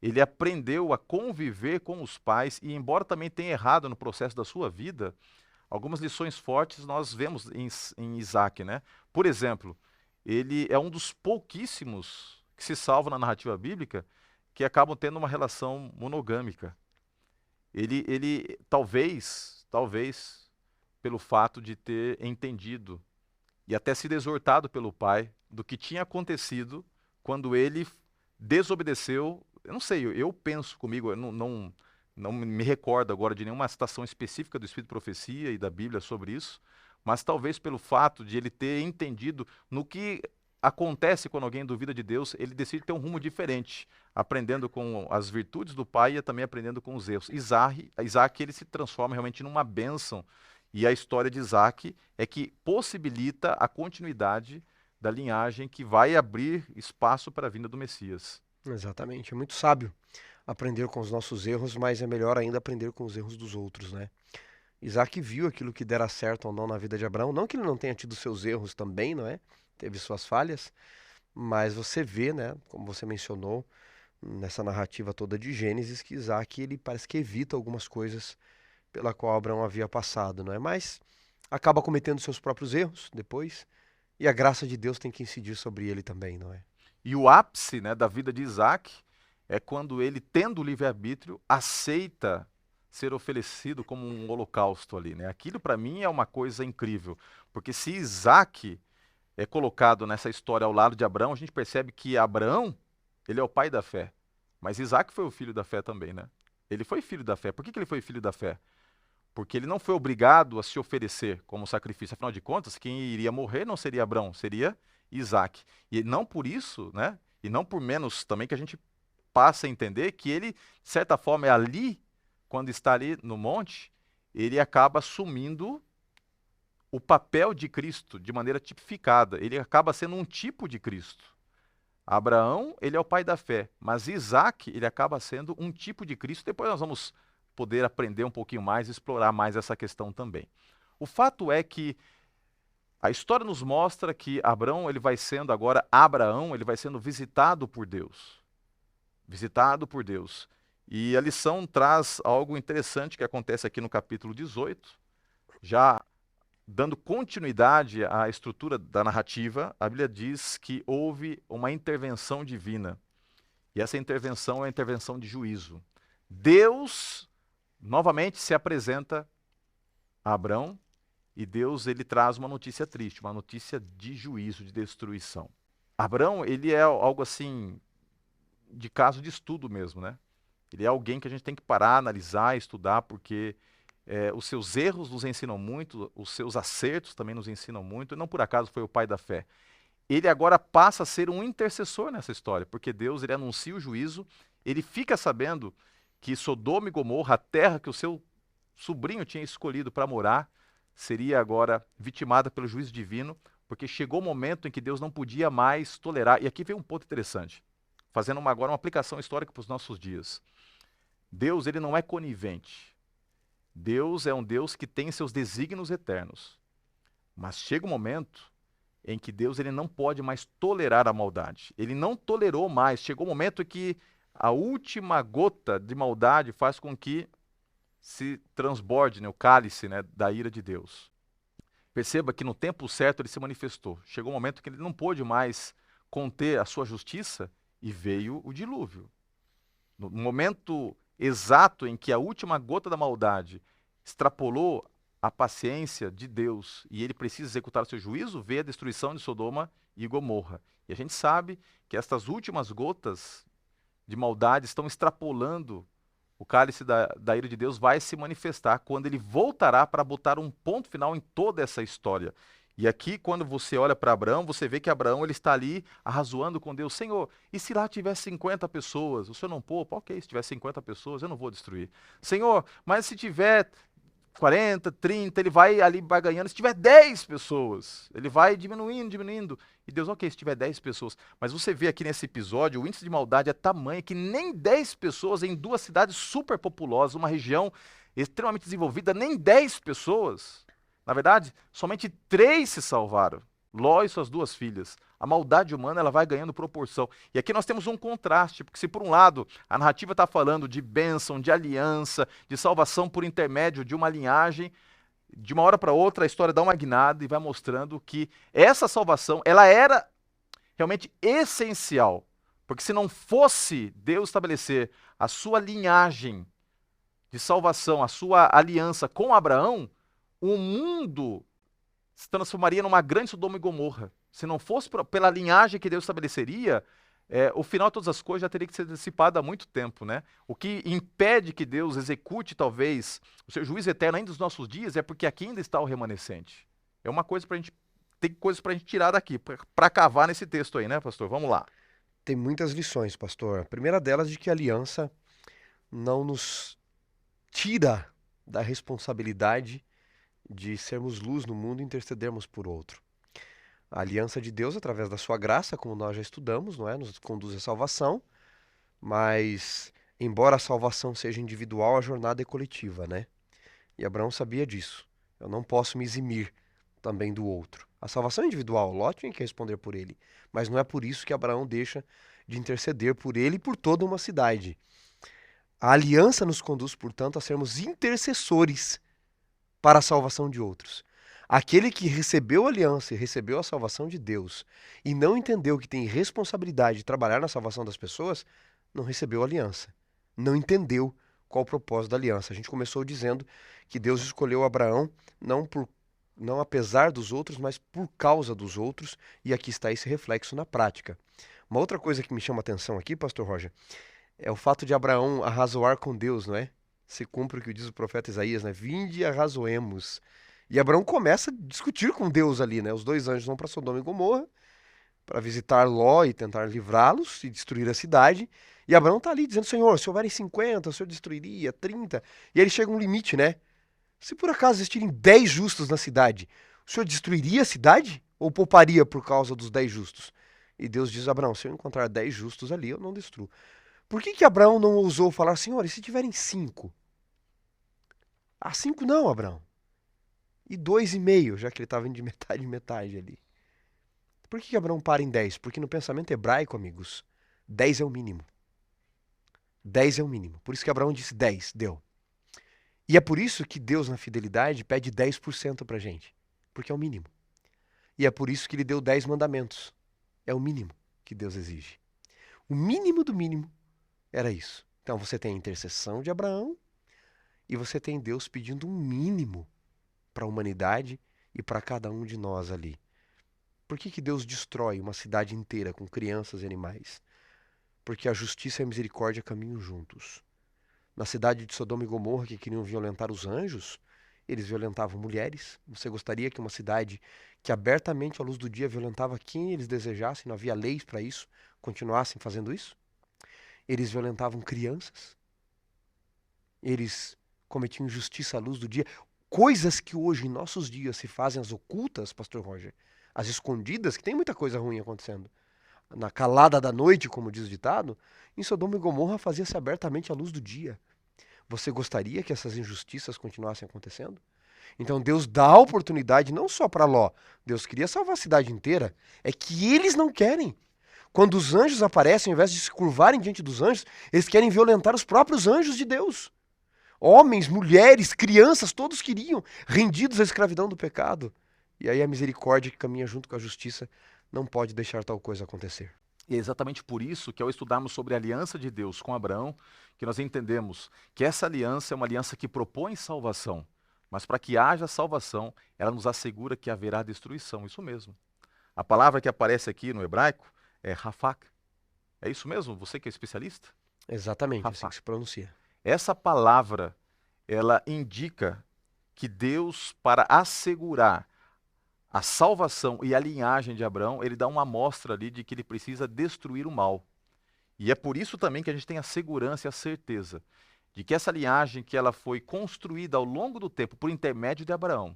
Ele aprendeu a conviver com os pais e, embora também tenha errado no processo da sua vida, algumas lições fortes nós vemos em Isaac, né? Por exemplo, ele é um dos pouquíssimos que se salvam na narrativa bíblica que acabam tendo uma relação monogâmica. Ele talvez, pelo fato de ter entendido e até sido exortado pelo pai do que tinha acontecido quando ele desobedeceu. Eu não sei, eu penso comigo, eu não me recordo agora de nenhuma citação específica do Espírito de Profecia e da Bíblia sobre isso, mas talvez pelo fato de ele ter entendido no que acontece quando alguém duvida de Deus, ele decide ter um rumo diferente, aprendendo com as virtudes do pai e também aprendendo com os erros. Isaac ele se transforma realmente numa bênção, e a história de Isaac é que possibilita a continuidade da linhagem que vai abrir espaço para a vinda do Messias. Exatamente, é muito sábio aprender com os nossos erros, mas é melhor ainda aprender com os erros dos outros, né? Isaac viu aquilo que dera certo ou não na vida de Abraão, não que ele não tenha tido seus erros também, não é? Teve suas falhas, mas você vê, né, como você mencionou, nessa narrativa toda de Gênesis, que Isaac ele parece que evita algumas coisas pela qual Abraão havia passado, não é? Mas acaba cometendo seus próprios erros depois, e a graça de Deus tem que incidir sobre ele também, não é? E o ápice, né, da vida de Isaac é quando ele, tendo o livre-arbítrio, aceita ser oferecido como um holocausto ali, né? Aquilo para mim é uma coisa incrível, porque se Isaac é colocado nessa história ao lado de Abraão, a gente percebe que Abraão, ele é o pai da fé, mas Isaac foi o filho da fé também, né? Ele foi filho da fé. Por que ele foi filho da fé? Porque ele não foi obrigado a se oferecer como sacrifício. Afinal de contas, quem iria morrer não seria Abraão, seria Isaac. E não por isso, né? E não por menos também que a gente passa a entender que ele, de certa forma, é ali, quando está ali no monte, ele acaba assumindo o papel de Cristo de maneira tipificada. Ele acaba sendo um tipo de Cristo. Abraão, ele é o pai da fé, mas Isaac, ele acaba sendo um tipo de Cristo. Depois nós vamos poder aprender um pouquinho mais, explorar mais essa questão também. O fato é que a história nos mostra que Abraão, ele vai sendo agora, Abraão, ele vai sendo visitado por Deus. Visitado por Deus. E a lição traz algo interessante que acontece aqui no capítulo 18, já dando continuidade à estrutura da narrativa. A Bíblia diz que houve uma intervenção divina. E essa intervenção é a intervenção de juízo. Deus novamente se apresenta a Abrão e Deus ele traz uma notícia triste, uma notícia de juízo, de destruição. Abraão, ele é algo assim, de caso de estudo mesmo, né? Ele é alguém que a gente tem que parar, analisar, estudar, porque os seus erros nos ensinam muito, os seus acertos também nos ensinam muito, e não por acaso foi o pai da fé. Ele agora passa a ser um intercessor nessa história, porque Deus ele anuncia o juízo, ele fica sabendo que Sodoma e Gomorra, a terra que o seu sobrinho tinha escolhido para morar, seria agora vitimada pelo juízo divino, porque chegou o momento em que Deus não podia mais tolerar. E aqui vem um ponto interessante, fazendo agora uma aplicação histórica para os nossos dias. Deus ele não é conivente. Deus é um Deus que tem seus desígnios eternos. Mas chega um momento em que Deus ele não pode mais tolerar a maldade. Ele não tolerou mais. Chegou o momento em que a última gota de maldade faz com que se transborde, né, o cálice, né, da ira de Deus. Perceba que no tempo certo ele se manifestou. Chegou um momento que ele não pôde mais conter a sua justiça e veio o dilúvio. No momento exato em que a última gota da maldade extrapolou a paciência de Deus e ele precisa executar o seu juízo, veio a destruição de Sodoma e Gomorra. E a gente sabe que estas últimas gotas de maldade estão extrapolando o cálice da ira de Deus, vai se manifestar quando ele voltará para botar um ponto final em toda essa história. E aqui, quando você olha para Abraão, você vê que Abraão ele está ali arrazoando com Deus. Senhor, e se lá tiver 50 pessoas? O Senhor não poupa? Ok, se tiver 50 pessoas, eu não vou destruir. Senhor, mas se tiver 40, 30, ele vai ali barganhando. Se tiver 10 pessoas, ele vai diminuindo, diminuindo. E Deus, ok, se tiver 10 pessoas. Mas você vê aqui nesse episódio, o índice de maldade é tamanho que nem 10 pessoas em duas cidades super populosas, uma região extremamente desenvolvida, nem 10 pessoas. Na verdade, somente 3 se salvaram. Ló e suas 2 filhas. A maldade humana ela vai ganhando proporção. E aqui nós temos um contraste, porque se por um lado a narrativa está falando de bênção, de aliança, de salvação por intermédio de uma linhagem, de uma hora para outra a história dá uma guinada e vai mostrando que essa salvação ela era realmente essencial. Porque se não fosse Deus estabelecer a sua linhagem de salvação, a sua aliança com Abraão, o mundo se transformaria numa grande Sodoma e Gomorra. Se não fosse pela linhagem que Deus estabeleceria, o final de todas as coisas já teria que ser antecipado há muito tempo, né? O que impede que Deus execute, talvez, o seu juízo eterno ainda nos nossos dias é porque aqui ainda está o remanescente. É uma coisa para a gente, tem coisas para a gente tirar daqui, para cavar nesse texto aí, né, pastor? Vamos lá. Tem muitas lições, pastor. A primeira delas de que a aliança não nos tira da responsabilidade de sermos luz no mundo e intercedermos por outro. A aliança de Deus, através da sua graça, como nós já estudamos, não é? Nos conduz à salvação, mas, embora a salvação seja individual, a jornada é coletiva, né? E Abraão sabia disso. Eu não posso me eximir também do outro. A salvação é individual, Ló tinha que responder por ele, mas não é por isso que Abraão deixa de interceder por ele e por toda uma cidade. A aliança nos conduz, portanto, a sermos intercessores para a salvação de outros. Aquele que recebeu a aliança e recebeu a salvação de Deus e não entendeu que tem responsabilidade de trabalhar na salvação das pessoas, não recebeu a aliança. Não entendeu qual o propósito da aliança. A gente começou dizendo que Deus escolheu Abraão não apesar dos outros, mas por causa dos outros, e aqui está esse reflexo na prática. Uma outra coisa que me chama a atenção aqui, pastor Roger, é o fato de Abraão arrazoar com Deus, não é? Se cumpre o que diz o profeta Isaías, né? Vinde e arrazoemos. E Abraão começa a discutir com Deus ali, né? Os 2 anjos vão para Sodoma e Gomorra para visitar Ló e tentar livrá-los e destruir a cidade. E Abraão está ali dizendo, Senhor, se houverem 50, o Senhor destruiria 30. E aí ele chega a um limite, né? Se por acaso existirem 10 justos na cidade, o Senhor destruiria a cidade? Ou pouparia por causa dos 10 justos? E Deus diz a Abraão, se eu encontrar 10 justos ali, eu não destruo. Por que Abraão não ousou falar, Senhor, e se tiverem 5? 5 não, Abraão. E 2,5, já que ele estava indo de metade em metade ali. Por que Abraão para em 10? Porque no pensamento hebraico, amigos, 10 é o mínimo. 10 é o mínimo. Por isso que Abraão disse 10, deu. E é por isso que Deus, na fidelidade, pede 10% pra gente. Porque é o mínimo. E é por isso que ele deu 10 mandamentos. É o mínimo que Deus exige. O mínimo do mínimo era isso. Então você tem a intercessão de Abraão e você tem Deus pedindo um mínimo para a humanidade e para cada um de nós ali. Por que que Deus destrói uma cidade inteira com crianças e animais? Porque a justiça e a misericórdia caminham juntos. Na cidade de Sodoma e Gomorra, que queriam violentar os anjos, eles violentavam mulheres. Você gostaria que uma cidade que abertamente à luz do dia violentava quem eles desejassem, não havia leis para isso, continuassem fazendo isso? Eles violentavam crianças. Eles cometiam injustiça à luz do dia. Coisas que hoje, em nossos dias, se fazem às ocultas, Pastor Roger, às escondidas, que tem muita coisa ruim acontecendo. Na calada da noite, como diz o ditado, em Sodoma e Gomorra fazia-se abertamente à luz do dia. Você gostaria que essas injustiças continuassem acontecendo? Então Deus dá a oportunidade não só para Ló, Deus queria salvar a cidade inteira, é que eles não querem. Quando os anjos aparecem, ao invés de se curvarem diante dos anjos, eles querem violentar os próprios anjos de Deus. Homens, mulheres, crianças, todos queriam, rendidos à escravidão do pecado. E aí a misericórdia que caminha junto com a justiça não pode deixar tal coisa acontecer. E é exatamente por isso que ao estudarmos sobre a aliança de Deus com Abraão, que nós entendemos que essa aliança é uma aliança que propõe salvação, mas para que haja salvação, ela nos assegura que haverá destruição, isso mesmo. A palavra que aparece aqui no hebraico é rafak. É isso mesmo? Você que é especialista? Exatamente, assim Rafak. que se pronuncia. Essa palavra, ela indica que Deus, para assegurar a salvação e a linhagem de Abraão, ele dá uma amostra ali de que ele precisa destruir o mal. E é por isso também que a gente tem a segurança e a certeza de que essa linhagem que ela foi construída ao longo do tempo por intermédio de Abraão,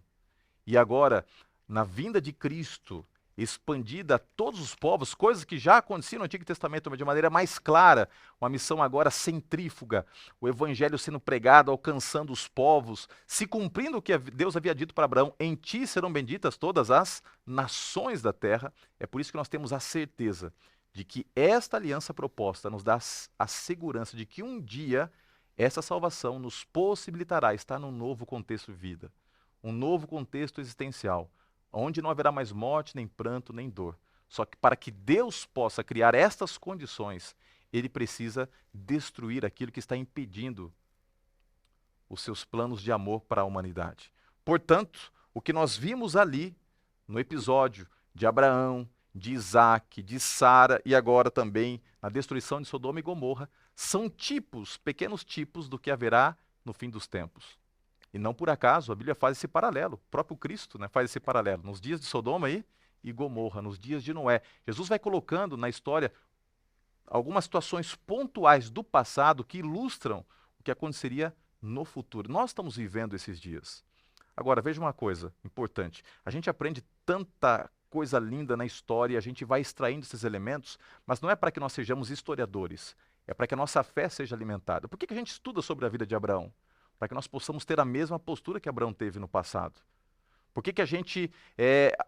e agora, na vinda de Cristo, expandida a todos os povos, coisas que já aconteciam no Antigo Testamento, mas de maneira mais clara, uma missão agora centrífuga, o evangelho sendo pregado, alcançando os povos, se cumprindo o que Deus havia dito para Abraão, em ti serão benditas todas as nações da terra. É por isso que nós temos a certeza de que esta aliança proposta nos dá a segurança de que um dia essa salvação nos possibilitará estar num novo contexto de vida, um novo contexto existencial, onde não haverá mais morte, nem pranto, nem dor. Só que para que Deus possa criar estas condições, ele precisa destruir aquilo que está impedindo os seus planos de amor para a humanidade. Portanto, o que nós vimos ali no episódio de Abraão, de Isaac, de Sara e agora também na destruição de Sodoma e Gomorra, são tipos, pequenos tipos do que haverá no fim dos tempos. E não por acaso a Bíblia faz esse paralelo, o próprio Cristo, né, faz esse paralelo. Nos dias de Sodoma e Gomorra, nos dias de Noé, Jesus vai colocando na história algumas situações pontuais do passado que ilustram o que aconteceria no futuro. Nós estamos vivendo esses dias. Agora, veja uma coisa importante. A gente aprende tanta coisa linda na história, a gente vai extraindo esses elementos, mas não é para que nós sejamos historiadores, é para que a nossa fé seja alimentada. Por que a gente estuda sobre a vida de Abraão? Para que nós possamos ter a mesma postura que Abraão teve no passado. Por que a gente,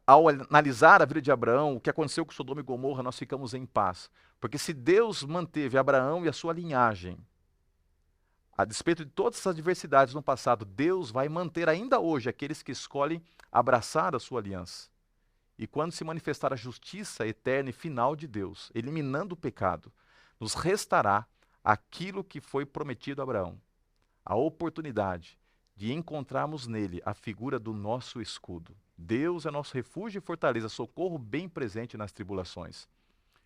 ao analisar a vida de Abraão, o que aconteceu com Sodoma e Gomorra, nós ficamos em paz? Porque se Deus manteve Abraão e a sua linhagem, a despeito de todas essas adversidades no passado, Deus vai manter ainda hoje aqueles que escolhem abraçar a sua aliança. E quando se manifestar a justiça eterna e final de Deus, eliminando o pecado, nos restará aquilo que foi prometido a Abraão. A oportunidade de encontrarmos nele a figura do nosso escudo. Deus é nosso refúgio e fortaleza, socorro bem presente nas tribulações.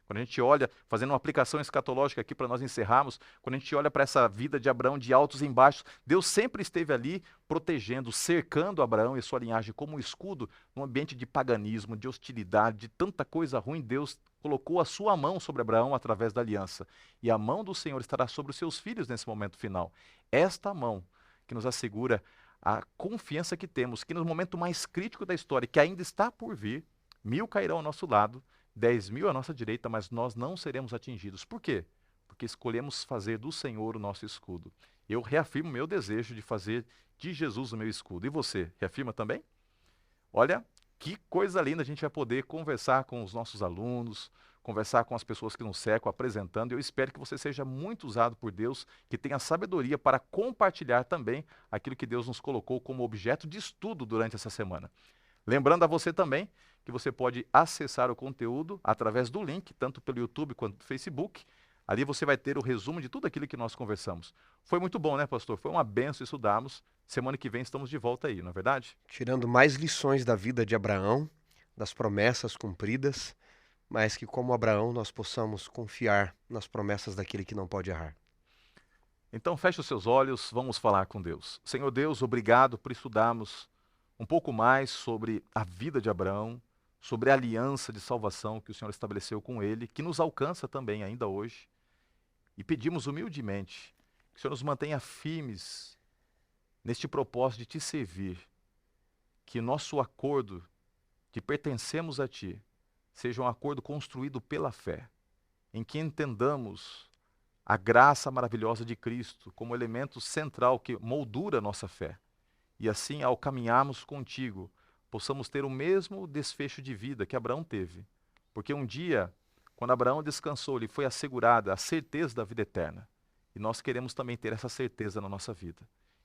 Quando a gente olha, fazendo uma aplicação escatológica aqui para nós encerrarmos, quando a gente olha para essa vida de Abraão de altos e baixos, Deus sempre esteve ali protegendo, cercando Abraão e sua linhagem como um escudo num ambiente de paganismo, de hostilidade, de tanta coisa ruim. Deus colocou a sua mão sobre Abraão através da aliança. E a mão do Senhor estará sobre os seus filhos nesse momento final. Esta mão que nos assegura a confiança que temos, que no momento mais crítico da história, que ainda está por vir, 1000 cairão ao nosso lado, 10.000 à nossa direita, mas nós não seremos atingidos. Por quê? Porque escolhemos fazer do Senhor o nosso escudo. Eu reafirmo meu desejo de fazer de Jesus o meu escudo. E você, reafirma também? Olha, que coisa linda a gente vai poder conversar com os nossos alunos, conversar com as pessoas que nos cercam, apresentando. Eu espero que você seja muito usado por Deus, que tenha sabedoria para compartilhar também aquilo que Deus nos colocou como objeto de estudo durante essa semana. Lembrando a você também que você pode acessar o conteúdo através do link, tanto pelo YouTube quanto pelo Facebook. Ali você vai ter o resumo de tudo aquilo que nós conversamos. Foi muito bom, né, pastor? Foi uma benção estudarmos. Semana que vem estamos de volta aí, não é verdade? Tirando mais lições da vida de Abraão, das promessas cumpridas, mas que, como Abraão, nós possamos confiar nas promessas daquele que não pode errar. Então feche os seus olhos, vamos falar com Deus. Senhor Deus, obrigado por estudarmos um pouco mais sobre a vida de Abraão, sobre a aliança de salvação que o Senhor estabeleceu com ele, que nos alcança também ainda hoje. E pedimos humildemente que o Senhor nos mantenha firmes neste propósito de te servir, que nosso acordo de pertencermos a ti seja um acordo construído pela fé, em que entendamos a graça maravilhosa de Cristo como elemento central que moldura a nossa fé. E assim, ao caminharmos contigo, possamos ter o mesmo desfecho de vida que Abraão teve. Porque um dia, quando Abraão descansou, lhe foi assegurada a certeza da vida eterna. E nós queremos também ter essa certeza na nossa vida.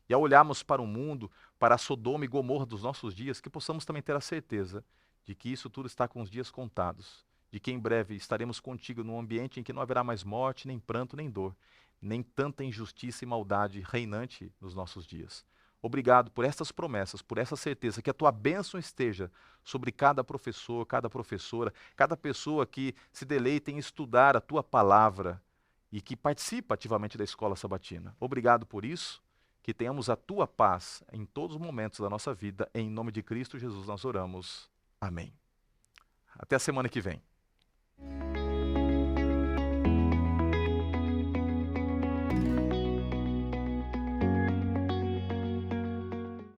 E ao olharmos para o mundo, para a Sodoma e Gomorra dos nossos dias, que possamos também ter a certeza de que isso tudo está com os dias contados, de que em breve estaremos contigo num ambiente em que não haverá mais morte, nem pranto, nem dor, nem tanta injustiça e maldade reinante nos nossos dias. Obrigado por estas promessas, por essa certeza, que a tua bênção esteja sobre cada professor, cada professora, cada pessoa que se deleita em estudar a tua palavra e que participa ativamente da escola sabatina. Obrigado por isso, que tenhamos a tua paz em todos os momentos da nossa vida. Em nome de Cristo Jesus nós oramos. Amém. Até a semana que vem.